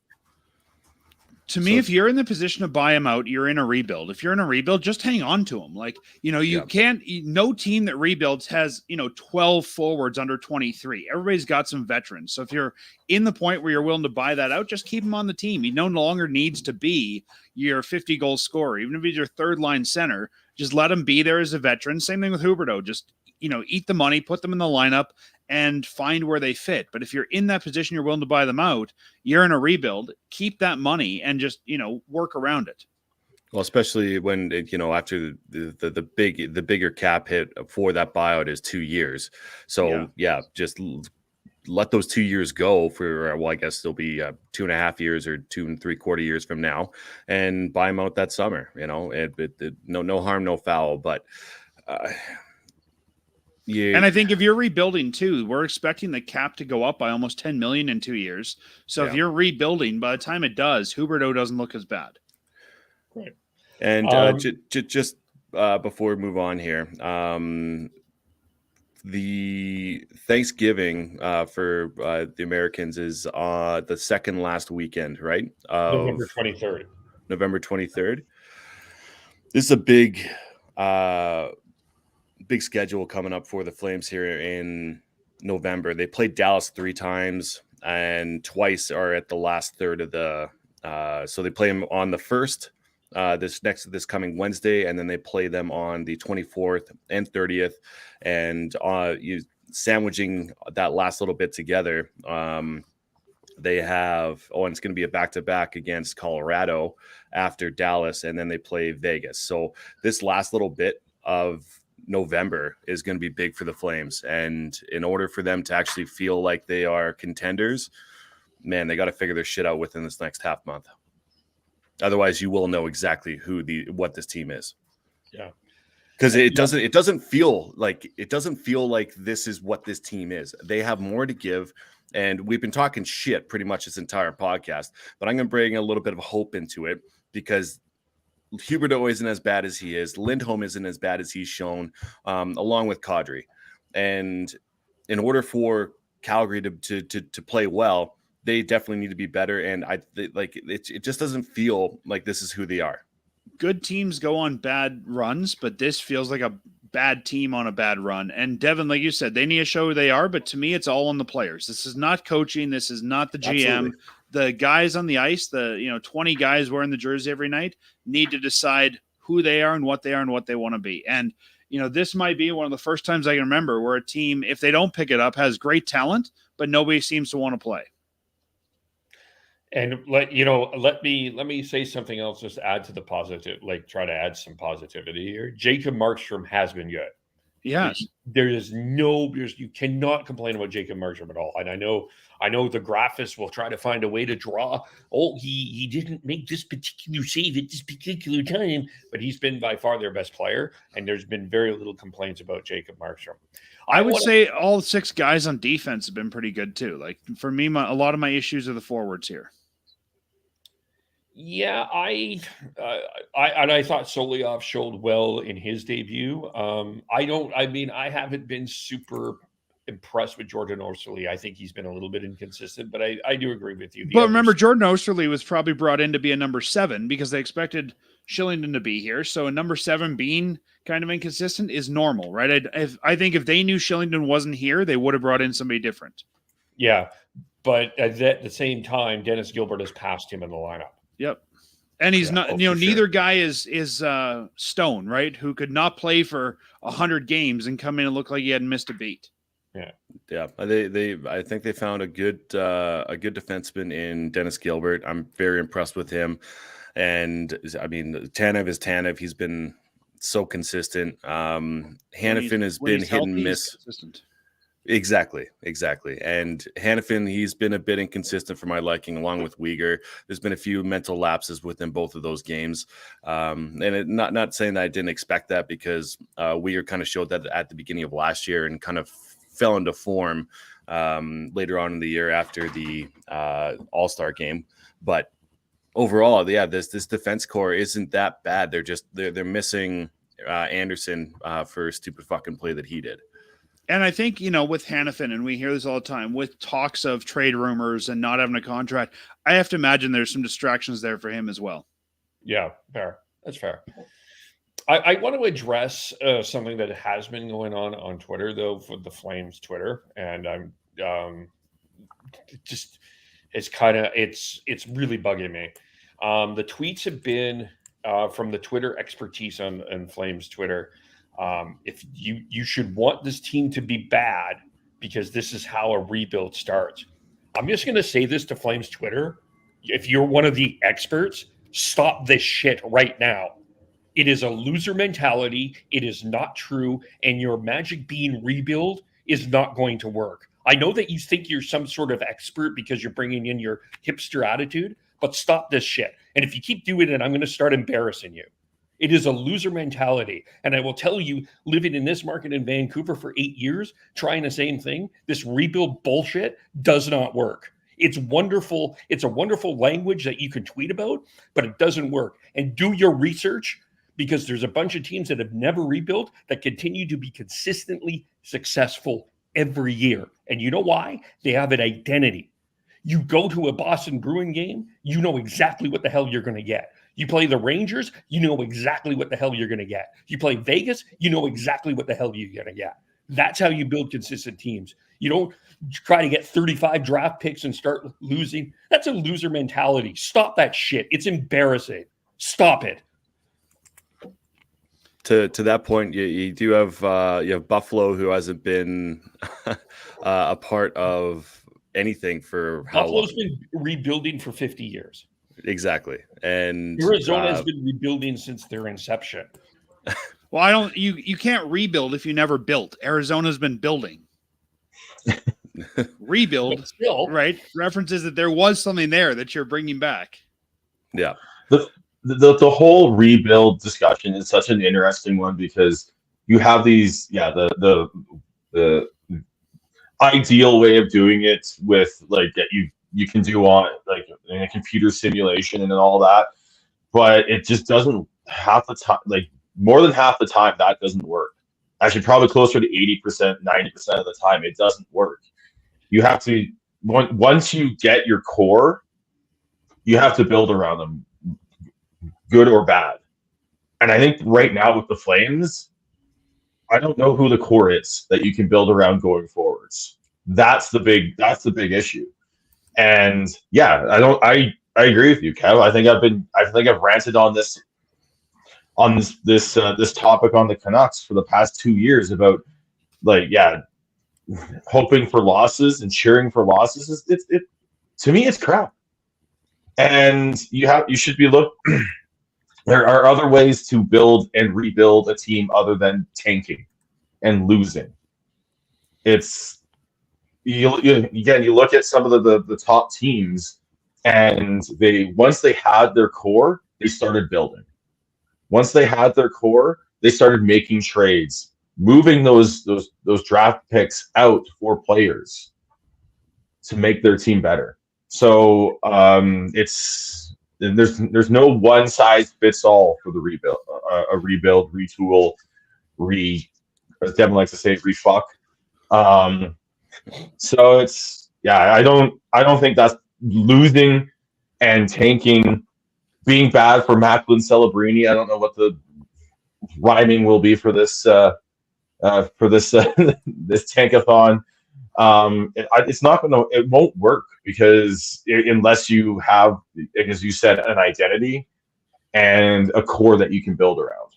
To me, if you're in the position to buy him out, you're in a rebuild. If you're in a rebuild, just hang on to him. Like, you can't, no team that rebuilds has, 12 forwards under 23. Everybody's got some veterans. So if you're in the point where you're willing to buy that out, just keep him on the team. He no longer needs to be your 50-goal scorer. Even if he's your third-line center, just let him be there as a veteran. Same thing with Huberdeau. Just, eat the money, put them in the lineup, and find where they fit. But if you're in that position, you're willing to buy them out, you're in a rebuild, keep that money and just, work around it. Well, especially when, after the bigger cap hit for that buyout is 2 years. So just let those 2 years go for, I guess they'll be 2.5 years or 2 3/4 years from now, and buy them out that summer. No harm, no foul. But Yeah. And I think if you're rebuilding too, we're expecting the cap to go up by almost 10 million in 2 years. So if you're rebuilding, by the time it does, Huberdeau doesn't look as bad. Right. And just before we move on here, the Thanksgiving for the Americans is the second last weekend, right? November 23rd. November 23rd. This is a big schedule coming up for the Flames here in November. They played Dallas 3 times and twice are at the last third of the so they play them on the 1st this coming Wednesday, and then they play them on the 24th and 30th, and you sandwiching that last little bit together. They have and it's going to be a back-to-back against Colorado after Dallas, and then they play Vegas. So this last little bit of November is going to be big for the Flames, and in order for them to actually feel like they are contenders, man, they got to figure their shit out within this next half month. Otherwise, you will know exactly what this team is. Yeah, because it doesn't feel like this is what this team is. They have more to give, and we've been talking shit pretty much this entire podcast. But I'm going to bring a little bit of hope into it, because Huberdeau isn't as bad as he is. Lindholm isn't as bad as he's shown, along with Kadri. And in order for Calgary to play well, they definitely need to be better. And it just doesn't feel like this is who they are. Good teams go on bad runs, but this feels like a bad team on a bad run. And Devin, like you said, they need to show who they are. But to me, it's all on the players. This is not coaching. This is not the GM. Absolutely. The guys on the ice, 20 guys wearing the jersey every night, need to decide who they are and what they want to be. And, this might be one of the first times I can remember where a team, if they don't pick it up, has great talent, but nobody seems to want to play. And let me say something else, just add to the positive, try to add some positivity here. Jacob Markstrom has been good. Yes. You cannot complain about Jacob Markstrom at all. And I know the graphists will try to find a way to draw, he didn't make this particular save at this particular time, but he's been by far their best player, and there's been very little complaints about Jacob Markstrom. I would say all 6 guys on defense have been pretty good too. Like, for me, a lot of my issues are the forwards here. Yeah, I thought Solyov showed well in his debut. I haven't been super impressed with Jordan Osterley. I think he's been a little bit inconsistent, but I do agree with you. But remember, Jordan Osterley was probably brought in to be a number 7 because they expected Shillington to be here. So a number 7 being kind of inconsistent is normal, right? I think if they knew Shillington wasn't here, they would have brought in somebody different. Yeah, but at the same time, Dennis Gilbert has passed him in the lineup. Yep. And he's not, neither guy is Stone, right? Who could not play for 100 games and come in and look like he hadn't missed a beat. Yeah. Yeah. I think they found a good defenseman in Dennis Gilbert. I'm very impressed with him. And I mean, Tanev is Tanev. He's been so consistent. Hannafin has been hit and miss. Consistent. Exactly. And Hannafin, he's been a bit inconsistent for my liking, along with Uyghur. There's been a few mental lapses within both of those games. Not saying that I didn't expect that, because Uyghur kind of showed that at the beginning of last year and kind of fell into form later on in the year after the All-Star game. But overall, yeah, this defense core isn't that bad. They're missing Anderson for a stupid fucking play that he did. And I think, with Hannafin, and we hear this all the time, with talks of trade rumors and not having a contract, I have to imagine there's some distractions there for him as well. Yeah, fair. That's fair. I want to address something that has been going on Twitter, though, for the Flames Twitter. And I'm it's really bugging me. The tweets have been from the Twitter expertise on Flames Twitter. If you should want this team to be bad, because this is how a rebuild starts. I'm just going to say this to Flames Twitter. If you're one of the experts, stop this shit right now. It is a loser mentality. It is not true. And your Magic Bean rebuild is not going to work. I know that you think you're some sort of expert because you're bringing in your hipster attitude, but stop this shit. And if you keep doing it, I'm going to start embarrassing you. It is a loser mentality. And I will tell you, living in this market in Vancouver for 8 years, trying the same thing, this rebuild bullshit does not work. It's wonderful. It's a wonderful language that you can tweet about, but it doesn't work. And do your research, because there's a bunch of teams that have never rebuilt that continue to be consistently successful every year. And you know why? They have an identity. You go to a Boston Bruin game, you know exactly what the hell you're going to get. You play the Rangers, you know exactly what the hell you're going to get. You play Vegas, you know exactly what the hell you're going to get. That's how you build consistent teams. You don't try to get 35 draft picks and start losing. That's a loser mentality. Stop that shit. It's embarrassing. Stop it. To that point, you do have Buffalo, who hasn't been a part of anything for how Buffalo's long? been rebuilding for 50 years. Exactly. And Arizona has been rebuilding since their inception. Well, you can't rebuild if you never built. Arizona's been building. Rebuild, still, right? References that there was something there that you're bringing back. Yeah. The whole rebuild discussion is such an interesting one because you have these, the ideal way of doing it with like that you can do on like in a computer simulation and all that, but it just doesn't half the time, like more than half the time that doesn't work. Actually, probably closer to 80%, 90% of the time it doesn't work. You have to once you get your core, you have to build around them, good or bad. And I think right now with the Flames, I don't know who the core is that you can build around going forwards. That's the big issue. And yeah, I agree with you, Kev. I think I've ranted on this topic on the Canucks for the past 2 years about hoping for losses and cheering for losses. It to me it's crap. And you should be there are other ways to build and rebuild a team other than tanking and losing. It's you look at some of the top teams, and once they had their core, they started building. Once they had their core, they started making trades, moving those draft picks out for players to make their team better. So there's no one size fits all for the rebuild. A rebuild, retool, as Devin likes to say, refuck. So I don't think that's losing and tanking, being bad for Macklin Celebrini. I don't know what the rhyming will be for this this tankathon. It's not it won't work because unless you have, as you said, an identity and a core that you can build around.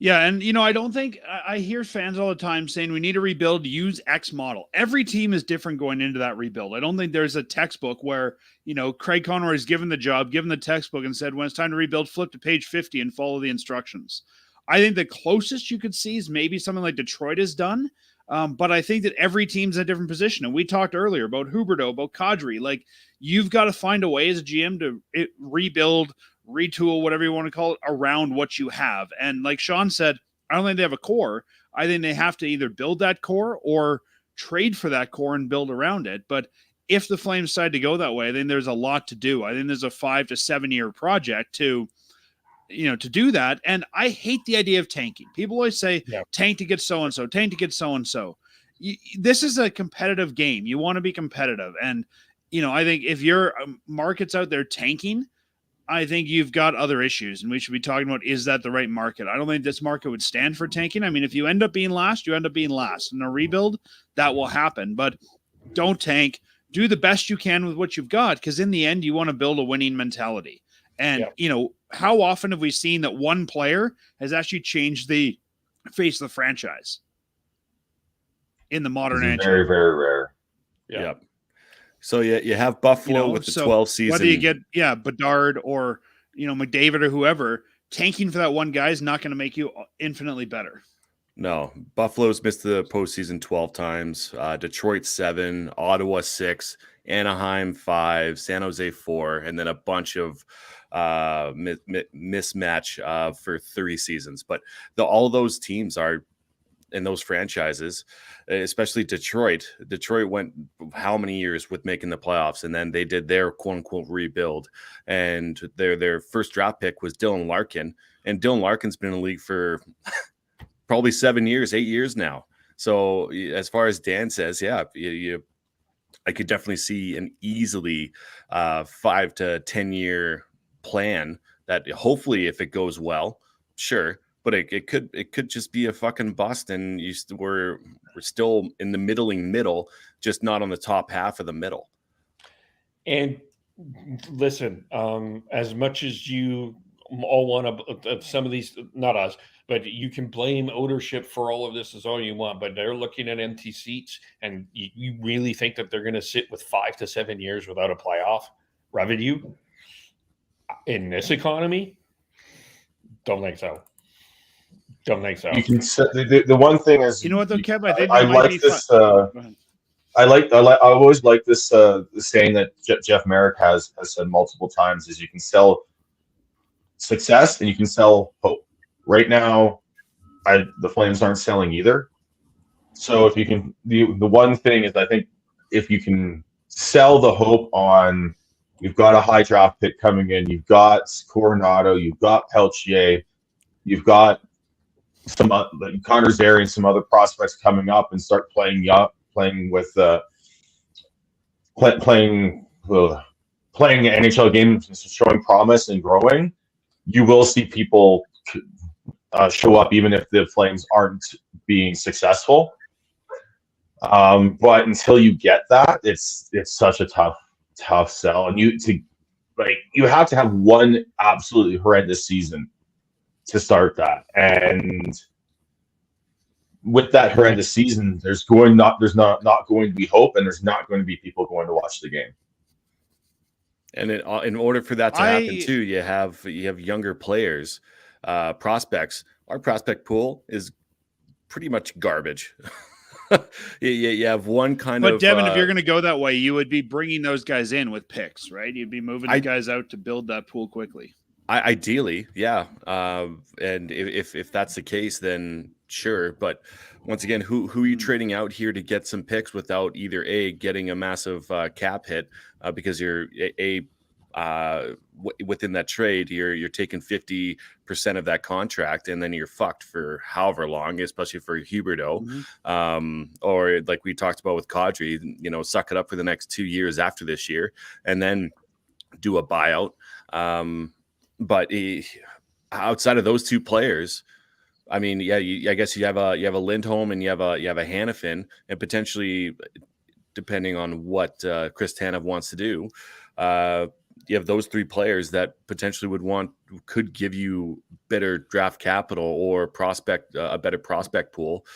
Yeah, and I don't think I hear fans all the time saying we need to rebuild, use X model. Every team is different going into that rebuild. I don't think there's a textbook where Craig Conroy is given the job, given the textbook, and said when it's time to rebuild, flip to page 50 and follow the instructions. I think the closest you could see is maybe something like Detroit has done. But I think that every team's in a different position. And we talked earlier about Huberdeau, about Kadri. Like, you've got to find a way as a GM to rebuild, retool, whatever you want to call it, around what you have. And like Sean said, I don't think they have a core. I think they have to either build that core or trade for that core and build around it. But if the Flames decide to go that way, then there's a lot to do. I think there's a 5 to 7 year project to do that. And I hate the idea of tanking. People always say, tank to get so-and-so, tank to get so-and-so. This is a competitive game. You want to be competitive. And, I think if your market's out there tanking, I think you've got other issues. And we should be talking about, is that the right market? I don't think this market would stand for tanking. I mean, if you end up being last, you end up being last. In a rebuild, that will happen. But don't tank. Do the best you can with what you've got, because in the end, you want to build a winning mentality. And, how often have we seen that one player has actually changed the face of the franchise in the modern NHL? Very, very rare. Yeah. So you have Buffalo with the 12 season. Whether you get Bedard or McDavid or whoever, tanking for that one guy is not going to make you infinitely better. No, Buffalo's missed the postseason 12 times. Detroit 7, Ottawa 6, Anaheim 5, San Jose 4, and then a bunch of mismatch for 3 seasons. But all those teams are, and those franchises, especially Detroit went how many years with making the playoffs, and then they did their quote unquote rebuild, and their first draft pick was Dylan Larkin, and Dylan Larkin's been in the league for probably 8 years now. So as far as Dan says, yeah, I could definitely see an easily 5 to 10 year plan that hopefully, if it goes well, sure. But it could just be a fucking bust, and we're still in the middle, just not on the top half of the middle. And listen, as much as you all want to, some of these, not us, but you can blame ownership for all of this as all you want. But they're looking at empty seats, and you really think that they're going to sit with 5 to 7 years without a playoff revenue in this economy? Don't think so. Don't think so. You can the one thing is, you know what though, Kev? I think I like this. I always like this saying that Jeff Merrick has said multiple times: is you can sell success and you can sell hope. Right now, the Flames aren't selling either. So if you can, the one thing is, I think if you can sell the hope on, you've got a high draft pick coming in, you've got Coronado, you've got Peltier, you've got some Connor Zary and some other prospects coming up, and start playing NHL games, showing promise and growing, you will see people show up even if the Flames aren't being successful. But until you get that, it's such a tough sell, and you have to have one absolutely horrendous season to start that. And with that horrendous season, there's not going to be hope, and there's not going to be people going to watch the game. And in order for that to happen too, you have younger players, prospects. Our prospect pool is pretty much garbage. you have one kind of. But Devin, if you're going to go that way, you would be bringing those guys in with picks, right? You'd be moving the guys out to build that pool quickly. Ideally, yeah. And if that's the case, then sure. But once again, who are you trading out here to get some picks without either getting a massive cap hit because you're within that trade, you're taking 50% of that contract, and then you're fucked for however long, especially for Huberdeau, or like we talked about with Kadri, suck it up for the next 2 years after this year, and then do a buyout. But outside of those two players, I mean, yeah, I guess you have a Lindholm and you have a Hanifin, and potentially, depending on what Chris Tanev wants to do, you have those 3 players that potentially could give you better draft capital or a better prospect pool.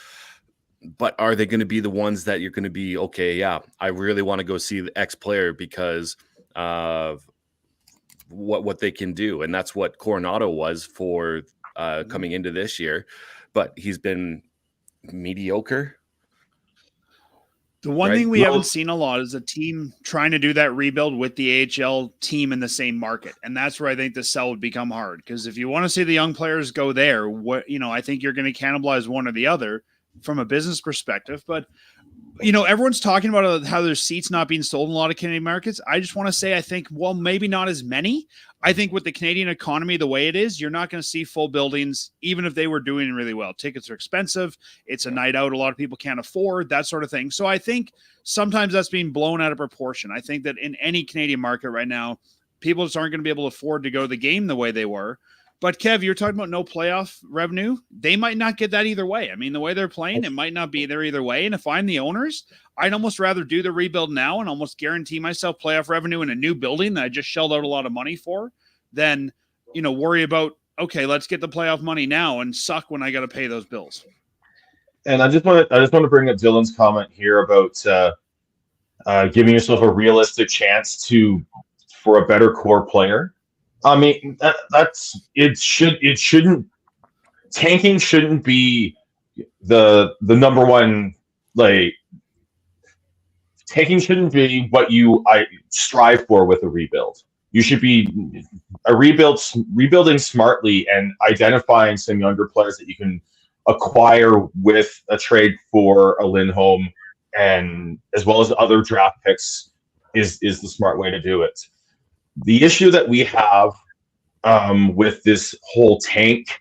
But are they going to be the ones that you're going to be, okay, yeah, I really want to go see the X player because of what they can do? And that's what Coronado was for coming into this year, but he's been mediocre. The one thing we haven't seen a lot is a team trying to do that rebuild with the AHL team in the same market. And that's where I think the sell would become hard. Because if you want to see the young players go there, I think you're going to cannibalize one or the other from a business perspective. But, everyone's talking about how there's seats not being sold in a lot of Canadian markets. I just want to say, I think, maybe not as many. I think with the Canadian economy the way it is, you're not going to see full buildings, even if they were doing really well. Tickets are expensive. It's a night out a lot of people can't afford, that sort of thing. So I think sometimes that's being blown out of proportion. I think that in any Canadian market right now, people just aren't going to be able to afford to go to the game the way they were. But Kev, you're talking about no playoff revenue. They might not get that either way. I mean, the way they're playing, it might not be there either way. And if I'm the owners, I'd almost rather do the rebuild now and almost guarantee myself playoff revenue in a new building that I just shelled out a lot of money for than, worry about, okay, let's get the playoff money now and suck when I got to pay those bills. And I just want to bring up Dylan's comment here about giving yourself a realistic chance for a better core player. I mean, tanking shouldn't be the number one, tanking shouldn't be what I strive for with a rebuild. you should be rebuilding smartly and identifying some younger players that you can acquire with a trade for a Lindholm, and as well as other draft picks is the smart way to do it. The issue that we have with this whole tank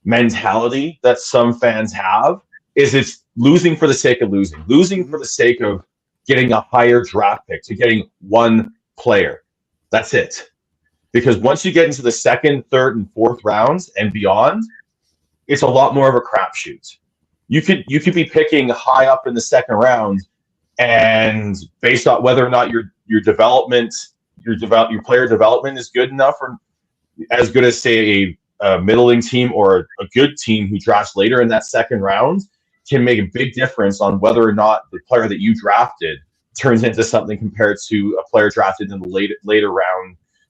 mentality that some fans have is it's losing for the sake of losing for the sake of getting a higher draft pick, to getting one player. That's it. Because once you get into the second, third, and fourth rounds and beyond, it's a lot more of a crapshoot. You could be picking high up in the second round, and based on whether or not your player development is good enough, or as good as, say, a middling team or a good team who drafts later in that second round, can make a big difference on whether or not the player that you drafted turns into something compared to a player drafted in the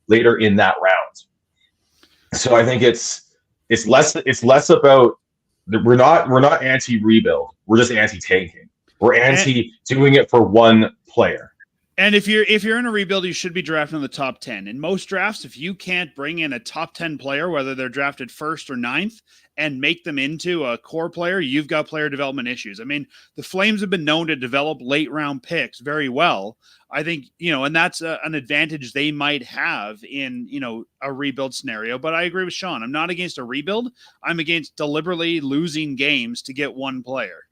later in that round. So I think it's less about, we're not anti-rebuild. We're just anti-tanking. We're anti-doing it for one player. And if you're in a rebuild, you should be drafting in the top 10. In most drafts, if you can't bring in a top 10 player, whether they're drafted first or ninth, and make them into a core player, you've got player development issues. I mean, the Flames have been known to develop late round picks very well. I think, and that's an advantage they might have in, a rebuild scenario. But I agree with Sean. I'm not against a rebuild. I'm against deliberately losing games to get one player.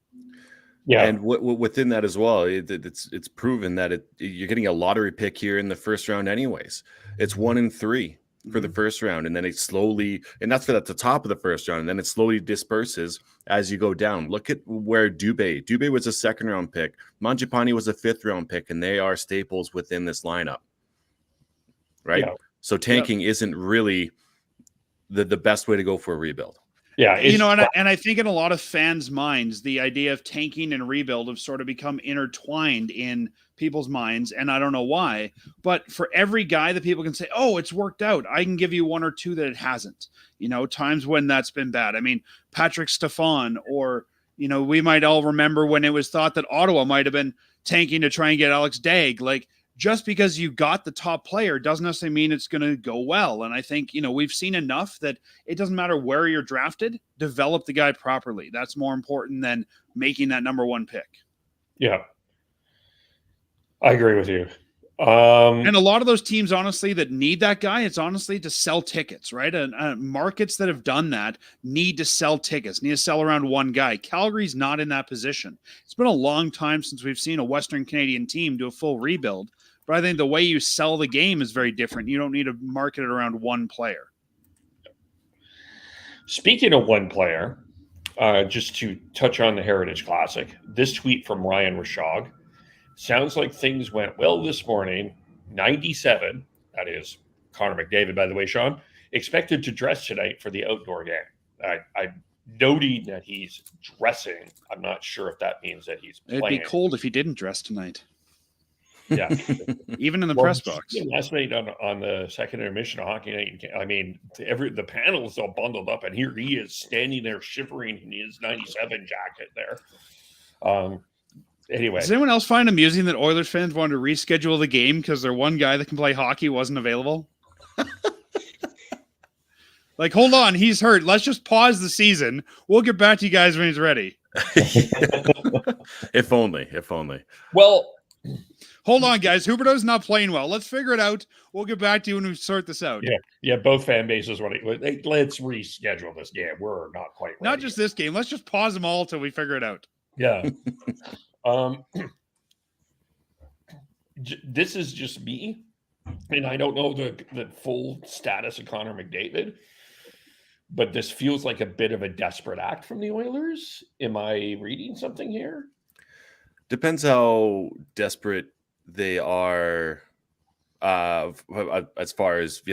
Yeah, and within that as well, it's proven that you're getting a lottery pick here in the first round, anyways. It's 1 in 3 for the first round, and then it slowly, and that's at the top of the first round, and then it slowly disperses as you go down. Look at where Dubé was a second round pick, Mangiapane was a 5th round pick, and they are staples within this lineup, right? Yeah. So tanking isn't really the best way to go for a rebuild. Yeah, and I think in a lot of fans' minds, the idea of tanking and rebuild have sort of become intertwined in people's minds, and I don't know why. But for every guy that people can say, "Oh, it's worked out," I can give you 1 or 2 that it hasn't. Times when that's been bad. I mean, Patrick Stefan, or we might all remember when it was thought that Ottawa might have been tanking to try and get Alex Daigle. Like, just because you got the top player doesn't necessarily mean it's going to go well. And I think, we've seen enough that it doesn't matter where you're drafted, develop the guy properly. That's more important than making that number 1 pick. Yeah. I agree with you. And a lot of those teams, honestly, that need that guy, it's honestly to sell tickets, right? Markets that have done that need to sell tickets, need to sell around one guy. Calgary's not in that position. It's been a long time since we've seen a Western Canadian team do a full rebuild, but I think the way you sell the game is very different. You don't need to market it around one player. Speaking of one player, just to touch on the Heritage Classic, this tweet from Ryan Rashog. Sounds like things went well this morning. 97, that is Connor McDavid, by the way, Sean, expected to dress tonight for the outdoor game. I'm noting that he's dressing. I'm not sure if that means that he's playing. It'd be cold if he didn't dress tonight. Yeah. Even in the press box. Last night on the second intermission of Hockey Night, I mean, the panel is all bundled up, and here he is standing there shivering in his 97 jacket there. Anyway, does anyone else find amusing that Oilers fans wanted to reschedule the game because their one guy that can play hockey wasn't available? Like, hold on, he's hurt. Let's just pause the season. We'll get back to you guys when he's ready. If only. Well, hold on, guys. Huberdeau's not playing well. Let's figure it out. We'll get back to you when we sort this out. Yeah. Both fan bases want to. Let's reschedule this game. We're not quite ready. Not just this game. Let's just pause them all till we figure it out. Yeah. This is just me, and I don't know the full status of Connor McDavid, but this feels like a bit of a desperate act from the Oilers. Am I reading something here? Depends how desperate they are, as far as,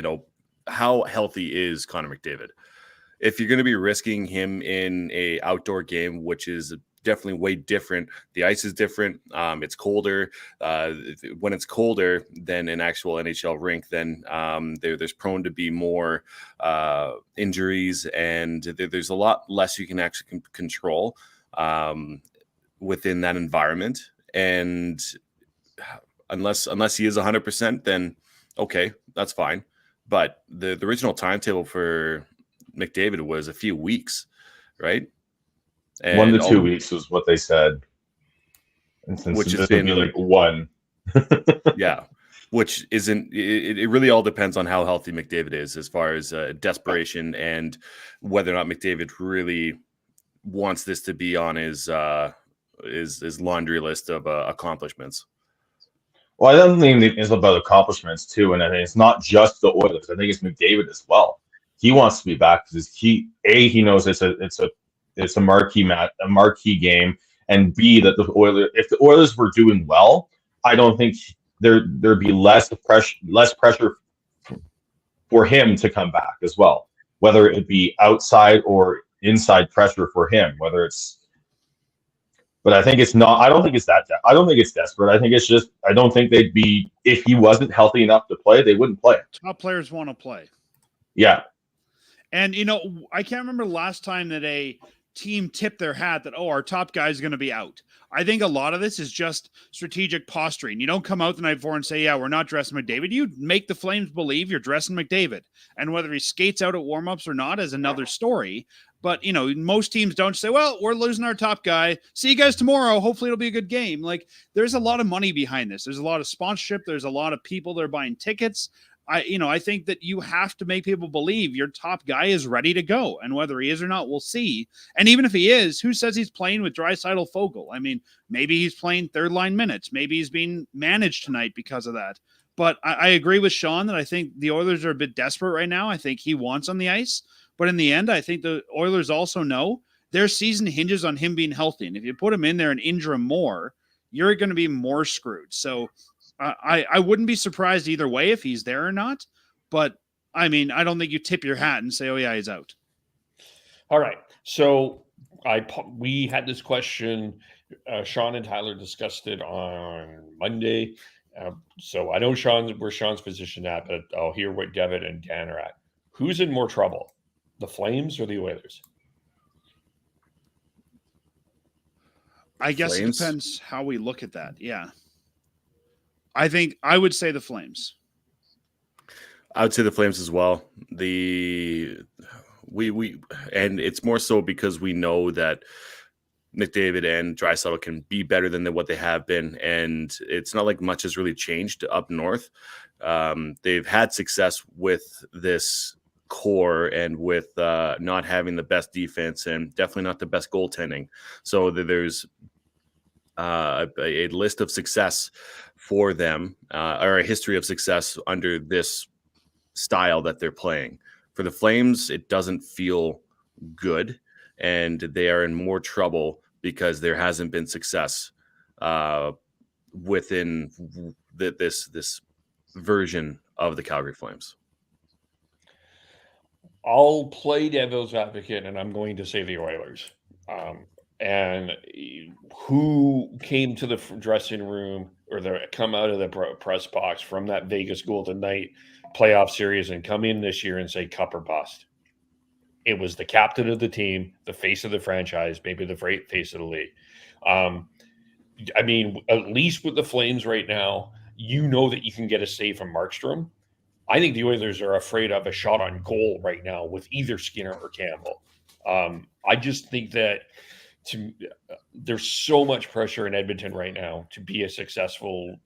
how healthy is Connor McDavid. If you're going to be risking him in a outdoor game, which is definitely way different. The ice is different. It's colder. When it's colder than an actual NHL rink, then there's prone to be more injuries, and there's a lot less you can actually control within that environment. And unless he is 100%, then Okay, that's fine. But the original timetable for McDavid was a few weeks, right? And 1 to 2 weeks was what they said. And since which has this would be been like one. yeah, which isn't. It really all depends on how healthy McDavid is, as far as desperation and whether or not McDavid really wants this to be on his laundry list of accomplishments. Well, I don't think it's about accomplishments too, and I think it's not just the Oilers. I think it's McDavid as well. He wants to be back because he knows it's a marquee game, and B, that if the Oilers were doing well, I don't think there'd be less pressure for him to come back as well, whether it be outside or inside pressure for him, whether it's. But I think it's not. I don't think it's that. I don't think it's desperate. I think it's just. I don't think they'd be, if he wasn't healthy enough to play, they wouldn't play. Top players want to play. Yeah. And I can't remember the last time that a team tipped their hat that, our top guy is going to be out. I think a lot of this is just strategic posturing. You don't come out the night before and say, yeah, we're not dressing McDavid. You make the Flames believe you're dressing McDavid. And whether he skates out at warmups or not is another story. But, most teams don't say, well, we're losing our top guy. See you guys tomorrow. Hopefully it'll be a good game. Like, there's a lot of money behind this. There's a lot of sponsorship. There's a lot of people that are buying tickets. I think that you have to make people believe your top guy is ready to go. And whether he is or not, we'll see. And even if he is, who says he's playing with Draisaitl Foegele? I mean, maybe he's playing third line minutes. Maybe he's being managed tonight because of that. But I agree with Sean that I think the Oilers are a bit desperate right now. I think he wants on the ice. But in the end, I think the Oilers also know their season hinges on him being healthy. And if you put him in there and injure him more, you're going to be more screwed. So I wouldn't be surprised either way if he's there or not. But, I mean, I don't think you tip your hat and say, oh, yeah, he's out. All right. So we had this question. Sean and Tyler discussed it on Monday. So I know where Sean's position at, but I'll hear what Devin and Dan are at. Who's in more trouble, the Flames or the Oilers? I guess Flames? It depends how we look at that. Yeah. I think I would say the Flames. I would say the Flames as well. And it's more so because we know that McDavid and Draisaitl can be better than what they have been, and it's not like much has really changed up north. They've had success with this core and with not having the best defense and definitely not the best goaltending. So there's a list of success for them, or a history of success under this style that they're playing. For the Flames, it doesn't feel good, and they are in more trouble because there hasn't been success within this version of the Calgary Flames. I'll play devil's advocate, and I'm going to say the Oilers. And who came to the dressing room or come out of the press box from that Vegas Golden Knight playoff series and come in this year and say cup or bust? It was the captain of the team, the face of the franchise, maybe the face of the league. I mean, at least with the Flames right now, you know that you can get a save from Markstrom. I think the Oilers are afraid of a shot on goal right now with either Skinner or Campbell. I just think that there's so much pressure in Edmonton right now to be a successful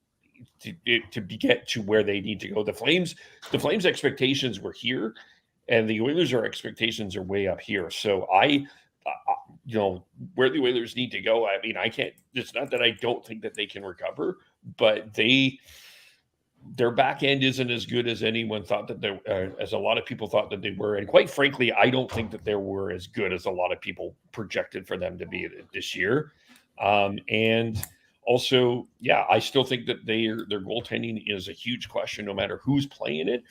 to get to where they need to go. The Flames expectations were here, and the Oilers' expectations are way up here. So where the Oilers need to go. I mean, I can't. It's not that I don't think that they can recover, but their back end isn't as good as anyone thought that they, as a lot of people thought that they were. And quite frankly, I don't think that they were as good as a lot of people projected for them to be this year. And also, yeah, I still think that their goaltending is a huge question, no matter who's playing it.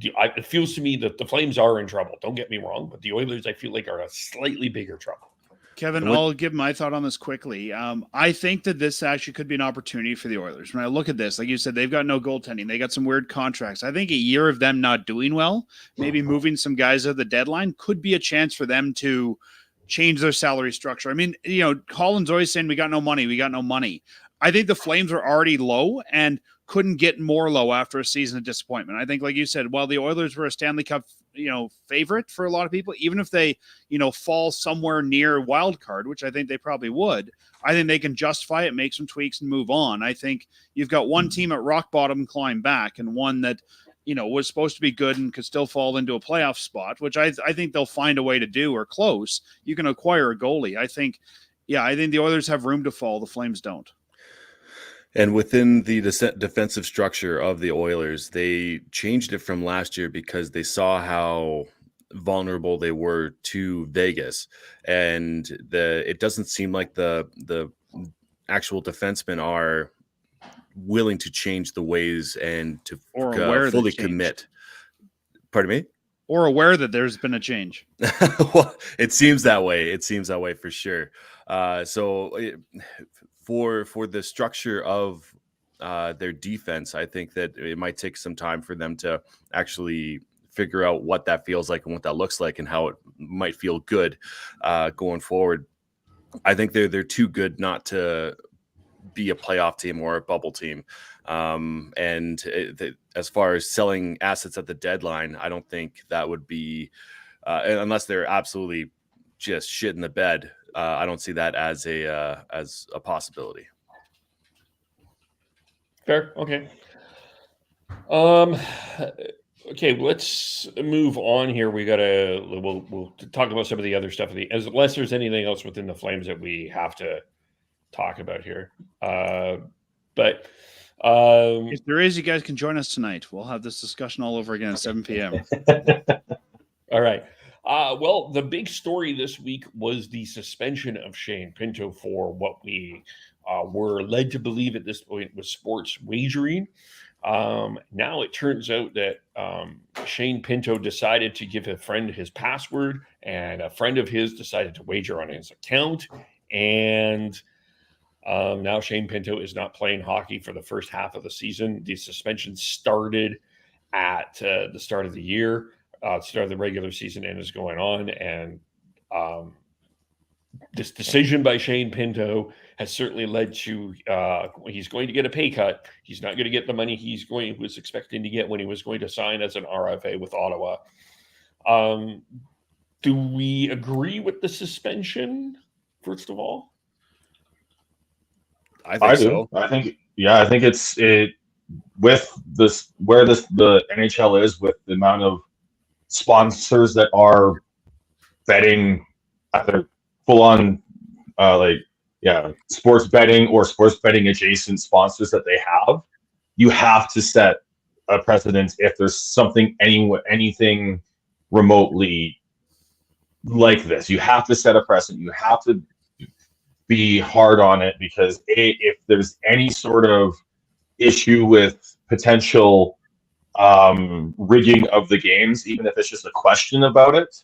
It feels to me that the Flames are in trouble. Don't get me wrong, but the Oilers, I feel like, are a slightly bigger trouble. Kevin, I'll give my thought on this quickly. I think that this actually could be an opportunity for the Oilers. When I look at this, like you said, they've got no goaltending. They got some weird contracts. I think a year of them not doing well, maybe moving some guys at the deadline, could be a chance for them to change their salary structure. I mean, Colin's always saying we got no money. We got no money. I think the Flames are already low and couldn't get more low after a season of disappointment. I think, like you said, while the Oilers were a Stanley Cup, favorite for a lot of people, even if they, fall somewhere near wild card, which I think they probably would, I think they can justify it, make some tweaks and move on. I think you've got one team at rock bottom climb back and one that, was supposed to be good and could still fall into a playoff spot, which I think they'll find a way to do or close. You can acquire a goalie. I think the Oilers have room to fall. The Flames don't. And within the defensive structure of the Oilers, they changed it from last year because they saw how vulnerable they were to Vegas, and it doesn't seem like the actual defensemen are willing to change the ways and to fully commit. Pardon me? Or aware that there's been a change. Well, it seems that way. It seems that way for sure. For the structure of their defense, I think that it might take some time for them to actually figure out what that feels like and what that looks like and how it might feel good going forward. I think they're too good not to be a playoff team or a bubble team. As far as selling assets at the deadline, I don't think that would be unless they're absolutely just shit in the bed. I don't see that as a possibility. Fair. Okay. Okay, let's move on here. We'll talk about some of the other stuff unless there's anything else within the Flames that we have to talk about here. But if there is, you guys can join us tonight. We'll have this discussion all over again at 7 p.m. All right. Well, the big story this week was the suspension of Shane Pinto for what we were led to believe at this point was sports wagering. Now it turns out that Shane Pinto decided to give a friend his password, and a friend of his decided to wager on his account. And now Shane Pinto is not playing hockey for the first half of the season. The suspension started at the start of the year. Start of the regular season and is going on. And this decision by Shane Pinto has certainly led to he's going to get a pay cut. He's not going to get the money he was expecting to get when he was going to sign as an RFA with Ottawa. Do we agree with the suspension, first of all? I think so. I think it's with this where the NHL is with the amount of sponsors that are betting either full on sports betting or sports betting adjacent sponsors that they have. You have to set a precedent if there's something anything remotely like this. You have to set a precedent. You have to be hard on it because if there's any sort of issue with potential rigging of the games, even if it's just a question about it,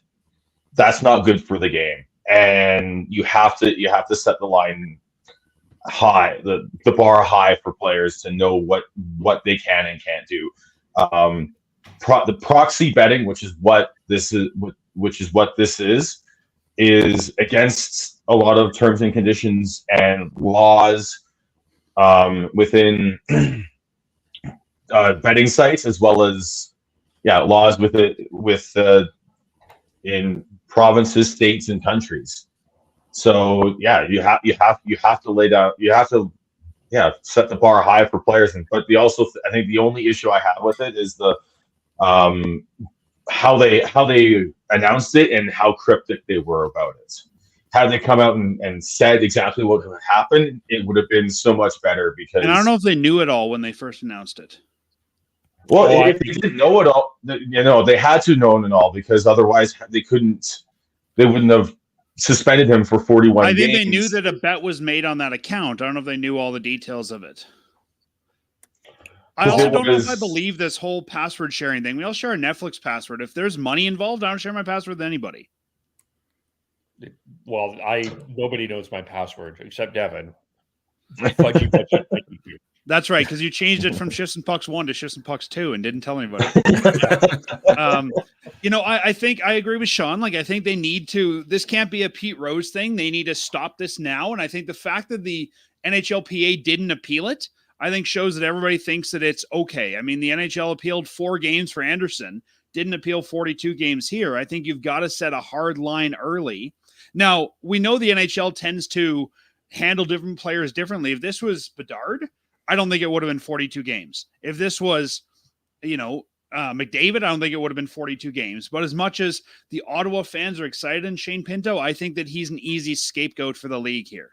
that's not good for the game. And you have to set the line high, the bar high for players to know what they can and can't do. The proxy betting, which is what this is against a lot of terms and conditions and laws within betting sites, as well as laws in provinces, states, and countries. So you have to lay down, you have to set the bar high for players. But I think the only issue I have with it is the how they announced it and how cryptic they were about it. Had they come out and said exactly what would happen, it would have been so much better. Because I don't know if they knew it all when they first announced it. Well, if they didn't know it all, they had to know it all, because otherwise they wouldn't have suspended him for 41 games. I think they knew that a bet was made on that account. I don't know if they knew all the details of it. I also don't know if I believe this whole password sharing thing. We all share a Netflix password. If there's money involved, I don't share my password with anybody. Well, nobody knows my password except Devin. That's right, because you changed it from Shifts and Pucks 1 to Shifts and Pucks 2 and didn't tell anybody. I think I agree with Sean. Like, I think they need to, this can't be a Pete Rose thing. They need to stop this now. And I think the fact that the NHLPA didn't appeal it, I think shows that everybody thinks that it's okay. I mean, the NHL appealed 4 games for Anderson, didn't appeal 42 games here. I think you've got to set a hard line early. Now, we know the NHL tends to handle different players differently. If this was Bedard, I don't think it would have been 42 games. If this was, McDavid, I don't think it would have been 42 games. But as much as the Ottawa fans are excited in Shane Pinto, I think that he's an easy scapegoat for the league here.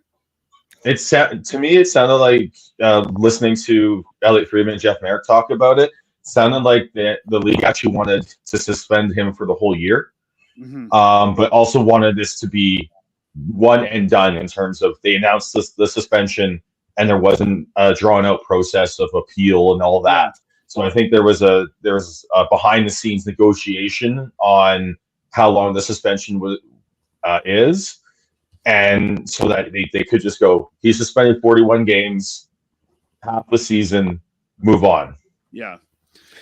To me, it sounded like listening to Elliot Friedman and Jeff Merrick talk about it. Sounded like the league actually wanted to suspend him for the whole year, but also wanted this to be one and done in terms of they announced the suspension and there wasn't a drawn out process of appeal and all that. So I think there was a behind the scenes negotiation on how long the suspension is, and so that they could just go, he's suspended 41 games, half the season, move on. Yeah.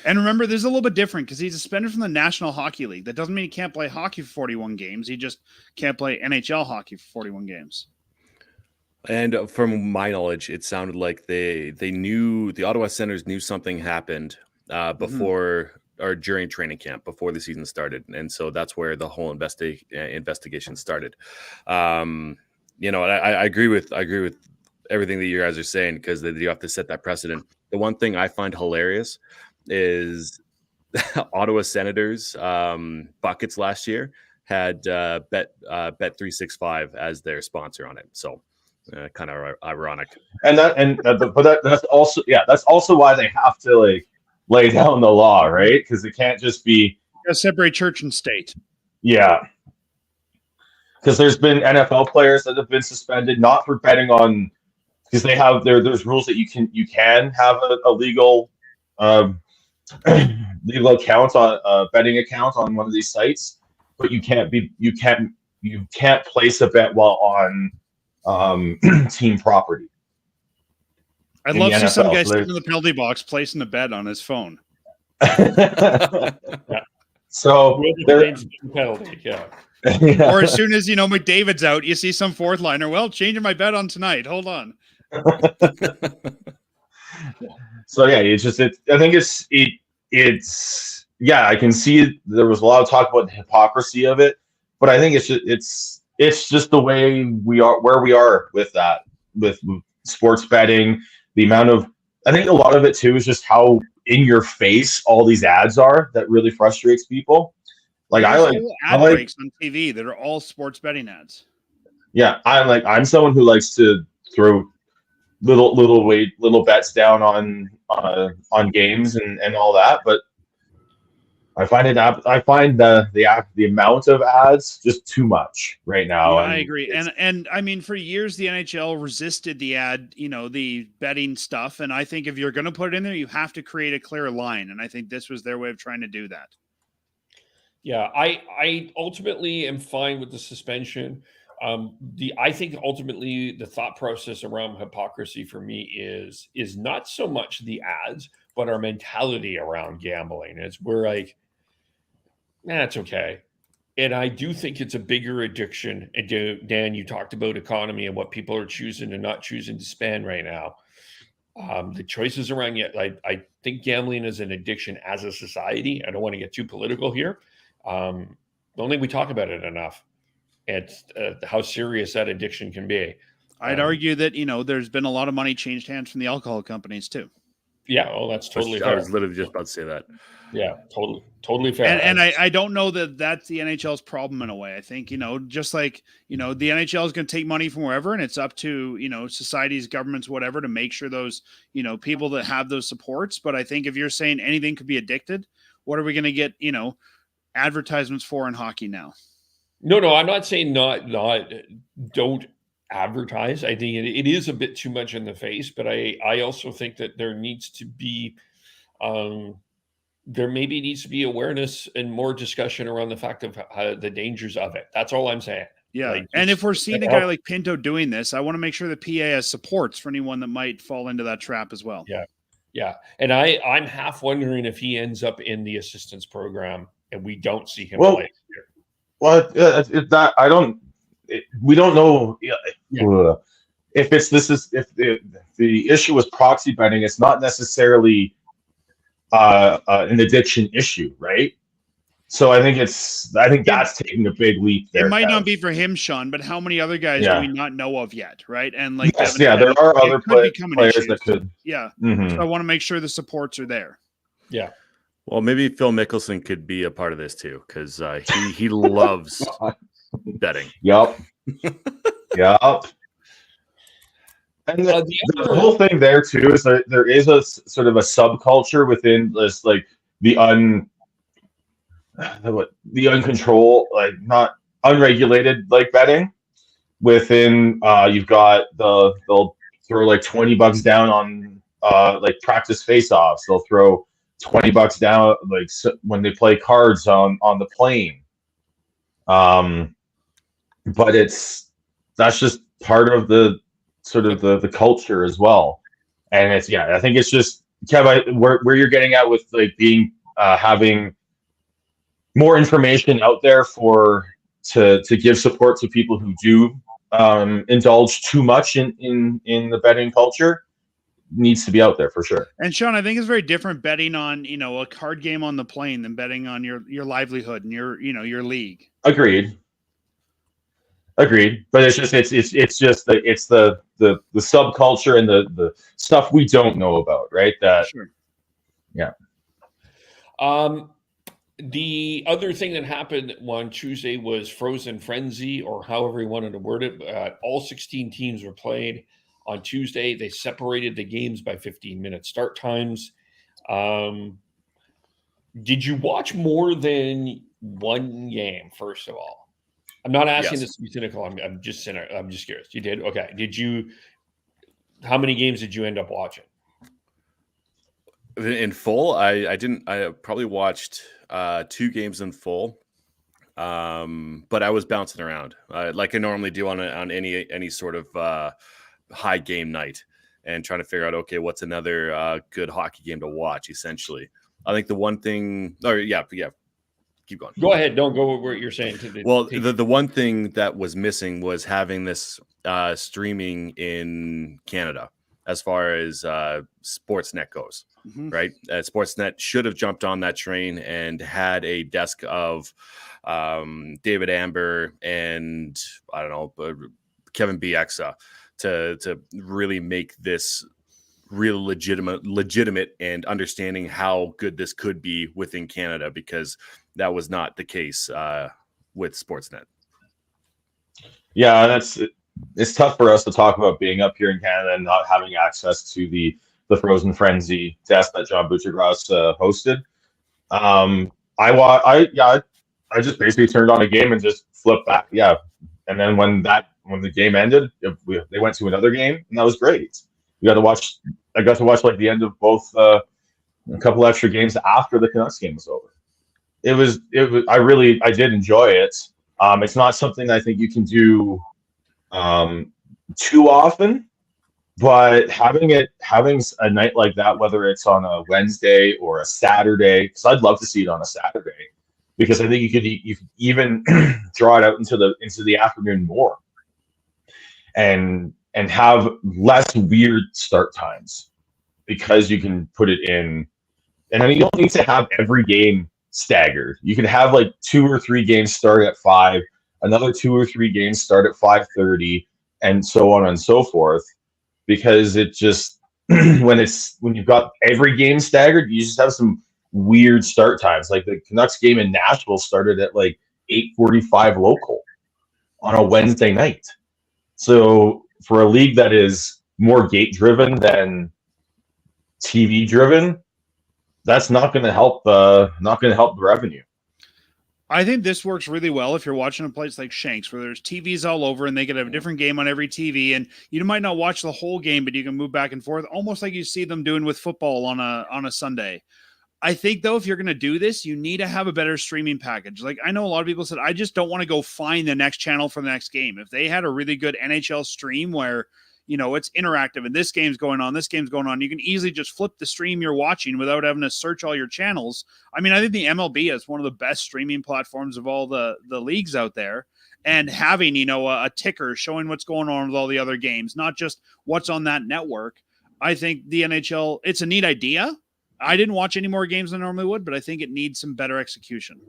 And remember, there's a little bit different because he's suspended from the National Hockey League. That doesn't mean he can't play hockey for 41 games. He just can't play NHL hockey for 41 games. And from my knowledge, it sounded like they knew, the Ottawa Senators knew something happened before or during training camp, before the season started. And so that's where the whole investigation started. I agree with everything that you guys are saying, because you have to set that precedent. The one thing I find hilarious is Ottawa Senators buckets last year had Bet365 as their sponsor on it. So kind of ironic. But that's also why they have to lay down the law, right? Because it can't just be separate church and state. Yeah, because there's been NFL players that have been suspended not for betting on, because they have there's rules that you can have a legal legal account on a betting account on one of these sites, but you can't place a bet while on team property. I'd love to see some guy sitting in the penalty box placing a bet on his phone. So penalty, yeah. Or as soon as McDavid's out, you see some fourth liner. Well, changing my bet on tonight. Hold on. So yeah, I think I can see there was a lot of talk about the hypocrisy of it, but I think it's just the way we are, where we are with that, with sports betting. The amount of, I think a lot of it too is just how in your face all these ads are that really frustrates people. Like ad breaks on TV that are all sports betting ads. Yeah, I'm someone who likes to throw little bets down on games and all that, but I find the amount of ads just too much right now. Yeah, I agree. And I mean, for years the NHL resisted the ad, the betting stuff. And I think if you're going to put it in there, you have to create a clear line. And I think this was their way of trying to do that. Yeah, I ultimately am fine with the suspension. I think ultimately the thought process around hypocrisy for me is not so much the ads, but our mentality around gambling. We're like, it's okay. And I do think it's a bigger addiction. And Dan, you talked about economy and what people are choosing and not choosing to spend right now. The choices around it, I think gambling is an addiction as a society. I don't want to get too political here. I don't think we talk about it enough. It's how serious that addiction can be. I'd argue that, there's been a lot of money changed hands from the alcohol companies too. Yeah, that's totally fair. I was literally just about to say that. Yeah, totally fair. And I don't know that that's the NHL's problem in a way. I think, just like, the NHL is going to take money from wherever, and it's up to, societies, governments, whatever, to make sure those, people that have those supports. But I think if you're saying anything could be addicted, what are we going to get, advertisements for in hockey now? No, I'm not saying don't advertise. I think it is a bit too much in the face, but I also think that there needs to be there maybe needs to be awareness and more discussion around the fact of the dangers of it. That's all I'm saying. Yeah. Like, And just- if we're seeing a guy like Pinto doing this, I want to make sure the PA has supports for anyone that might fall into that trap as well. Yeah. Yeah. And I'm half wondering if he ends up in the assistance program and we don't see him Well, play here. Well, that I don't. We don't know if if the issue was proxy betting. It's not necessarily an addiction issue, right? So I think that's taking a big leap there. It might Kev. not be for him, Sean, but how many other guys do we not know of yet, right? And like, yes, Devin there are other players issue. that could. Yeah. Mhm. So I want to make sure the supports are there. Yeah. Well, maybe Phil Mickelson could be a part of this too, because he loves betting. Yup. Yup. And the whole thing there too is that there is a sort of a subculture within this, like the uncontrolled, like not unregulated, like betting. Within, you've got they'll throw like $20 down on like practice face-offs. They'll throw $20 down like when they play cards on the plane. But that's just part of the sort of the culture as well. And I think it's just Kev, where you're getting at with like being having more information out there to give support to people who do indulge too much in the betting culture needs to be out there for sure. And Sean, I think it's very different betting on, a card game on the plane than betting on your livelihood and your league. Agreed. But it's just the subculture and the stuff we don't know about, right? That sure. Yeah. The other thing that happened on Tuesday was Frozen Frenzy, or however you wanted to word it. All 16 teams were played on Tuesday. They separated the games by 15-minute start times. Did you watch more than one game, first of all? I'm not asking this to be cynical. I'm just curious. You did? Okay. How many games did you end up watching? In full, I didn't. I probably watched 2 games in full, but I was bouncing around like I normally do on any sort of high game night, and trying to figure out what's another good hockey game to watch. Essentially, I think the one thing, keep going. Go ahead. Don't go with what you're saying. The one thing that was missing was having this streaming in Canada as far as Sportsnet goes. Mm-hmm. Right? Sportsnet should have jumped on that train and had a desk of David Amber and I don't know, Kevin Bieksa to really make this real legitimate and understanding how good this could be within Canada, because that was not the case with Sportsnet. Yeah, it's tough for us to talk about being up here in Canada and not having access to the Frozen Frenzy desk that John Butchergross hosted. I just basically turned on a game and just flipped back. Yeah, and then when the game ended, they went to another game, and that was great. I got to watch like the end of both a couple extra games after the Canucks game was over. It was I did enjoy it. It's not something I think you can do too often. But having a night like that, whether it's on a Wednesday or a Saturday, because I'd love to see it on a Saturday, because I think you could even draw it out into the afternoon more, and have less weird start times, because you can put it in, and I mean, you don't need to have every game staggered. You can have like 2 or 3 games start at 5, another 2 or 3 games start at 5:30, and so on and so forth. Because it just when you've got every game staggered, you just have some weird start times. Like the Canucks game in Nashville started at like 8:45 local on a Wednesday night. So for a league that is more gate driven than TV driven, that's not going to help. The revenue. I think this works really well if you're watching a place like Shanks, where there's TVs all over and they could have a different game on every TV, and you might not watch the whole game, but you can move back and forth, almost like you see them doing with football on a Sunday. I think, though, if you're going to do this, you need to have a better streaming package. Like, I know a lot of people said, I just don't want to go find the next channel for the next game. If they had a really good NHL stream where, it's interactive and this game's going on, you can easily just flip the stream you're watching without having to search all your channels. I mean, I think the MLB is one of the best streaming platforms of all the leagues out there. And having, a ticker showing what's going on with all the other games, not just what's on that network. I think the NHL, it's a neat idea. I didn't watch any more games than I normally would, but I think it needs some better execution.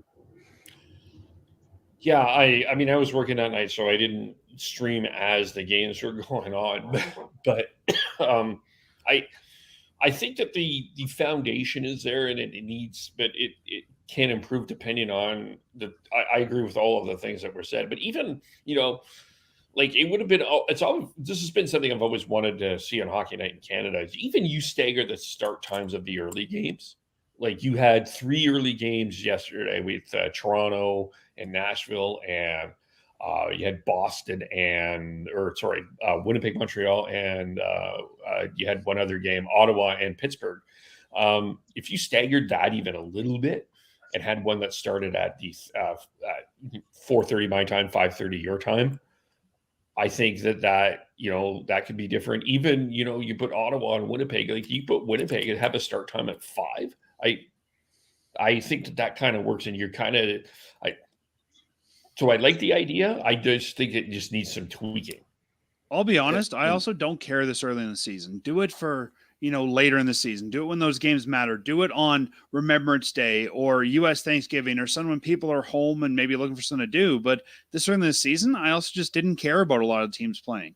Yeah, I mean, I was working that night, so I didn't stream as the games were going on. But I think that the foundation is there, and it needs, but it can improve depending on I agree with all of the things that were said, but even like it would have been. This has been something I've always wanted to see on Hockey Night in Canada. Even you stagger the start times of the early games. Like you had 3 early games yesterday with Toronto and Nashville, and you had Boston Winnipeg, Montreal, and you had one other game, Ottawa and Pittsburgh. If you staggered that even a little bit and had one that started at the 4:30 my time, 5:30 your time, I think that could be different. Even, you put Ottawa and Winnipeg, like you put Winnipeg and have a start time at 5. I think that kind of works, and you're kind of, so I like the idea. I just think it just needs some tweaking. I'll be honest. I also don't care this early in the season. Do it for, later in the season. Do it when those games matter. Do it on Remembrance Day or U.S. Thanksgiving or something when people are home and maybe looking for something to do. But this early in the season, I also just didn't care about a lot of teams playing.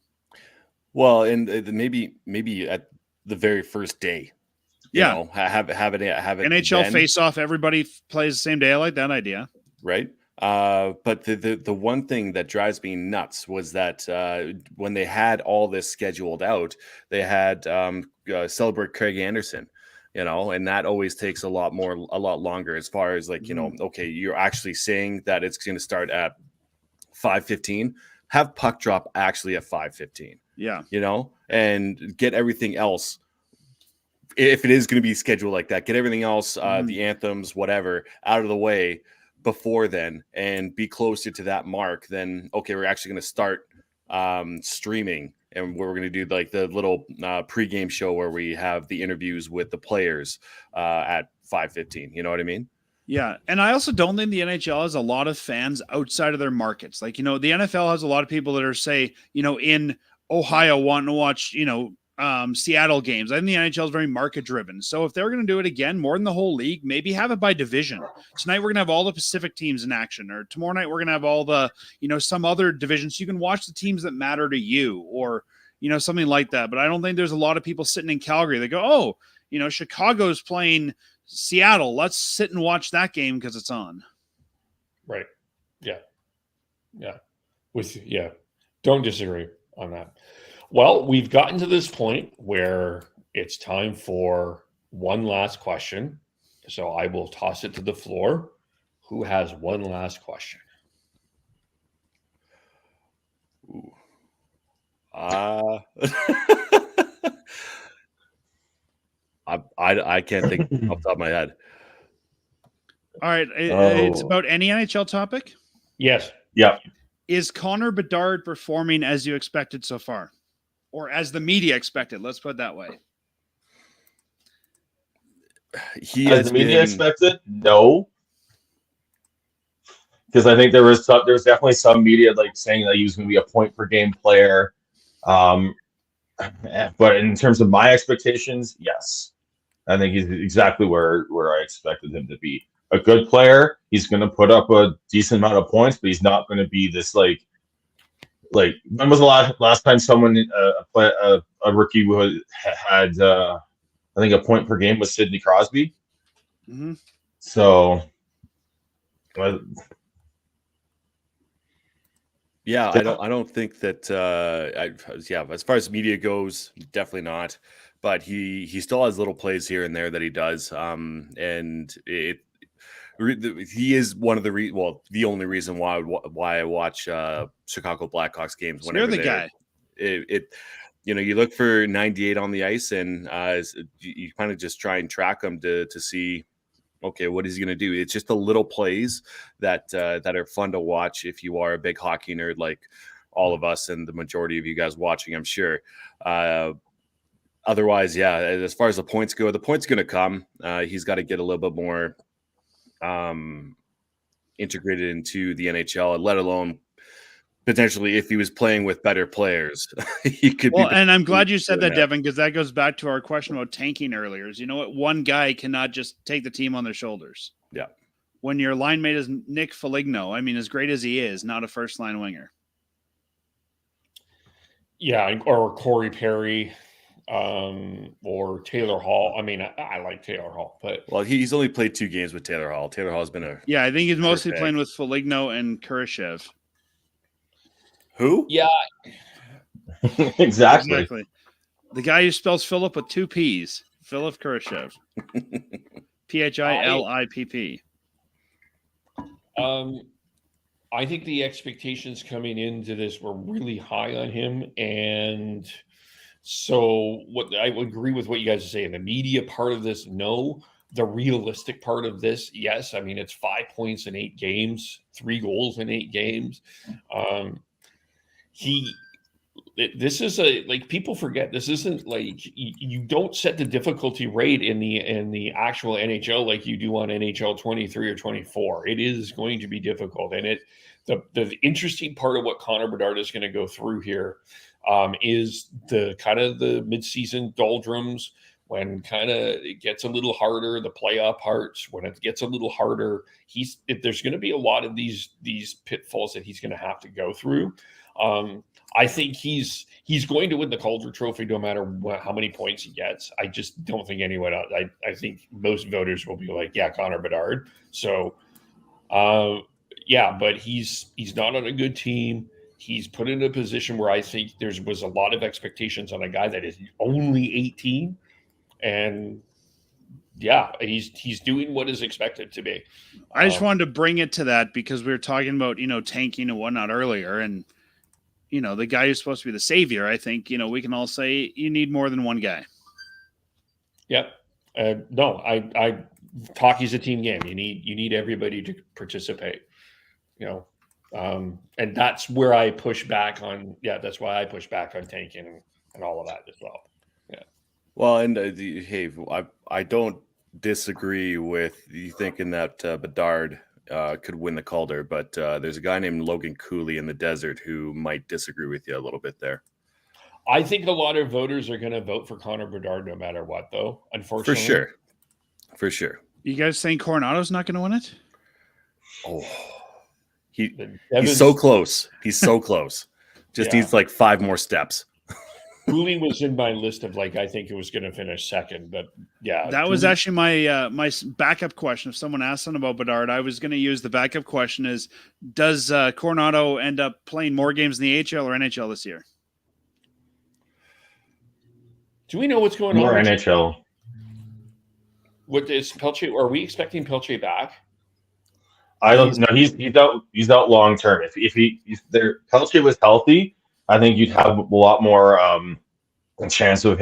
Well, and maybe at the very first day, have it NHL then. face off. Everybody plays the same day. I like that idea. Right. But the one thing that drives me nuts was that when they had all this scheduled out, they had celebrate Craig Anderson, and that always takes a lot longer as far as like, okay, you're actually saying that it's going to start at 5:15, have puck drop actually at 5:15. Yeah. And get everything else. If it is going to be scheduled like that, get everything else, the anthems, whatever, out of the way before then, and be closer to that mark. Then, okay, we're actually going to start streaming, and we're going to do like the little pregame show where we have the interviews with the players at 5:15. You know what I mean? Yeah. And I also don't think the NHL has a lot of fans outside of their markets. Like, the NFL has a lot of people that are, say, in Ohio wanting to watch, Seattle games. I think the NHL is very market driven. So if they're going to do it again, more than the whole league, maybe have it by division. Tonight, we're going to have all the Pacific teams in action, or tomorrow night, we're going to have all the, some other divisions. So you can watch the teams that matter to you, or, something like that. But I don't think there's a lot of people sitting in Calgary that go, oh, Chicago's playing Seattle. Let's sit and watch that game because it's on. Right. Yeah. Yeah. Don't disagree on that. Well, we've gotten to this point where it's time for one last question. So I will toss it to the floor. Who has one last question? Ooh. I can't think off the top of my head. All right. It's about any NHL topic? Yes. Yeah. Is Connor Bedard performing as you expected so far? Or as the media expected? Let's put it that way. As the media expected? No. Because I think there was definitely some media saying that he was going to be a point per game player. But in terms of my expectations, yes. I think he's exactly where I expected him to be. A good player. He's going to put up a decent amount of points, but he's not going to be this when was the last time someone a rookie who had I think a point per game was Sidney Crosby. Mm-hmm. So, yeah, I don't think that. As far as media goes, definitely not. But he still has little plays here and there that he does, and he is one of the only reason why I watch Chicago Blackhawks games. So you're the guy. You look for 98 on the ice, and you kind of just try and track him to see okay, what is he going to do? It's just the little plays that are fun to watch if you are a big hockey nerd like all of us and the majority of you guys watching, I'm sure. Otherwise, yeah, as far as the points go, the points going to come. He's got to get a little bit more integrated into the NHL, let alone potentially if he was playing with better players. He could well, be. And I'm glad you said that, Devin, because that goes back to our question about tanking earlier. Is, you know what? One guy cannot just take the team on their shoulders. Yeah. When your line mate is Nick Foligno, I mean, as great as he is, not a first-line winger. Yeah, or Corey Perry, or Taylor Hall. I mean, I like Taylor Hall, but Well, he's only played 2 games with Taylor Hall. Taylor Hall's been a I think he's mostly playing with Foligno and Kurashev. Who? Yeah, exactly. The guy who spells Philip with 2 P's, Philip Kurashev. Philipp. I think the expectations coming into this were really high on him, and so what I would agree with what you guys are saying. The media part of this, no. The realistic part of this, yes. I mean, it's 5 points in 8 games, 3 goals in 8 games. This is people forget, this isn't like you don't set the difficulty rate in the actual NHL like you do on NHL 23 or 24. It is going to be difficult, and the interesting part of what Connor Bedard is going to go through here is the kind of the midseason doldrums. When kind of it gets a little harder, the playoff parts, when it gets a little harder, there's going to be a lot of these pitfalls that he's going to have to go through. I think he's going to win the Calder Trophy no matter how many points he gets. I just don't think anyone else. I think most voters will be like, yeah, Connor Bedard. So, but he's not on a good team. He's put in a position where I think there was a lot of expectations on a guy that is only 18. And yeah, he's doing what is expected to be. I just wanted to bring it to that because we were talking about, tanking and whatnot earlier. And, the guy who's supposed to be the savior, I think, we can all say you need more than one guy. Yep. No, hockey's a team game. You need everybody to participate, and that's where I push back on. Yeah, that's why I push back on tanking and all of that as well. Yeah. Well, and hey, I don't disagree with you thinking that Bedard could win the Calder, but there's a guy named Logan Cooley in the desert who might disagree with you a little bit there. I think a lot of voters are going to vote for Connor Bedard no matter what, though, unfortunately. For sure. You guys think Coronado's not going to win it? Oh, he's so close. He's so close. Just needs like 5 more steps. Cooley was in my list of I think it was going to finish second, but yeah. That was actually my my backup question. If someone asked something about Bedard, I was going to use the backup question is, does Coronado end up playing more games in the AHL or NHL this year? Do we know what's going more on? More NHL. What is Pelche? Are we expecting Pelche back? I don't know. He's out long term. If Pelche was healthy, I think you'd have a lot more a chance of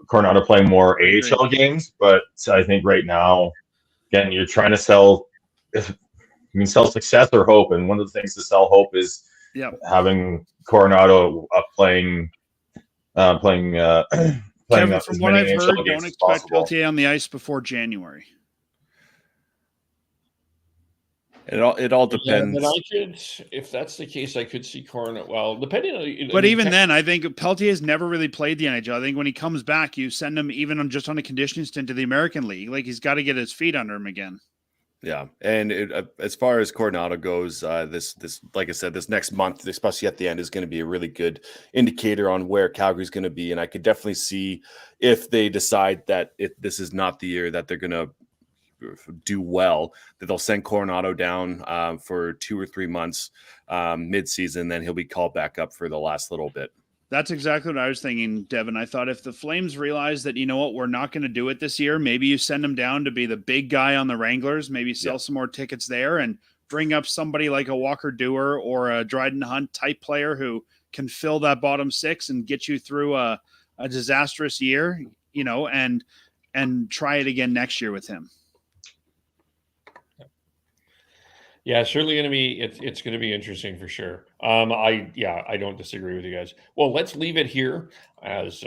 Coronado playing more AHL games. But I think right now, again, you're trying to sell success or hope, and one of the things to sell hope is having Coronado playing. Kevin, from what I've heard, don't expect Peltier on the ice before January. It all depends. Yeah, if that's the case, I could see Coronado. Well, depending on. But even then, I think Peltier has never really played the NHL. I think when he comes back, you send him even on a conditioning stint to the American League. He's got to get his feet under him again. Yeah, and as far as Coronado goes, this like I said, this next month, especially at the end, is going to be a really good indicator on where Calgary's going to be. And I could definitely see if they decide that this is not the year that they're going to do well, that they'll send Coronado down for 2 or 3 months mid-season, then he'll be called back up for the last little bit. That's exactly what I was thinking, Devin. I thought if the Flames realize that, we're not going to do it this year, maybe you send him down to be the big guy on the Wranglers, maybe sell some more tickets there and bring up somebody like a Walker Dewar or a Dryden Hunt type player who can fill that bottom 6 and get you through a disastrous year, and try it again next year with him. Yeah, it's certainly going to be it's going to be interesting for sure. I don't disagree with you guys. Well, let's leave it here as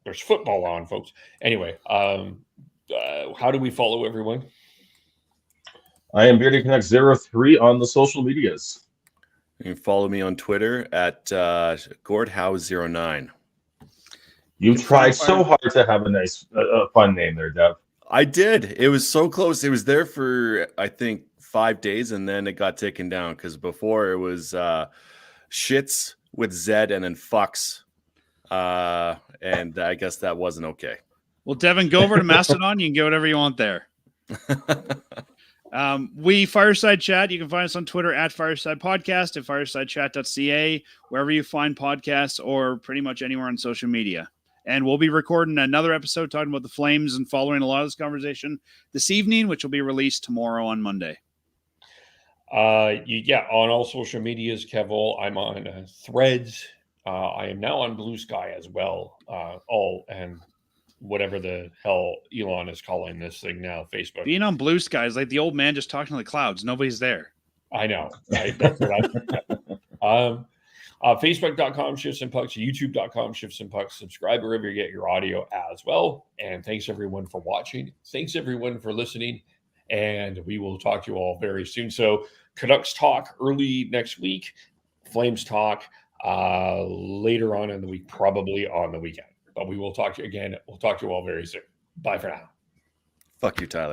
there's football on, folks. Anyway, how do we follow everyone? I am Beardy Connect 03 on the social medias. You can follow me on Twitter at GordHowe09. You tried so hard to have a nice, fun name there, Dev. I did. It was so close. It was there for, I think, 5 days, and then it got taken down because before it was shits with Z and then fucks. And I guess that wasn't okay. Well, Devin, go over to Mastodon. You can get whatever you want there. We Fireside Chat. You can find us on Twitter at Fireside Podcast, at firesidechat.ca, wherever you find podcasts, or pretty much anywhere on social media. And we'll be recording another episode talking about the Flames and following a lot of this conversation this evening, which will be released tomorrow on Monday. On all social medias, Kevil. I'm on Threads. I am now on Blue Sky as well. And whatever the hell Elon is calling this thing now, Facebook. Being on Blue Sky is like the old man just talking to the clouds. Nobody's there. I know. That's what I Facebook.com Shifts and Pucks, YouTube.com Shifts and Pucks. Subscribe wherever you get your audio as well. And thanks everyone for watching. Thanks everyone for listening. And we will talk to you all very soon. So Canucks talk early next week. Flames talk later on in the week, probably on the weekend. But we will talk to you again. We'll talk to you all very soon. Bye for now. Fuck you, Tyler.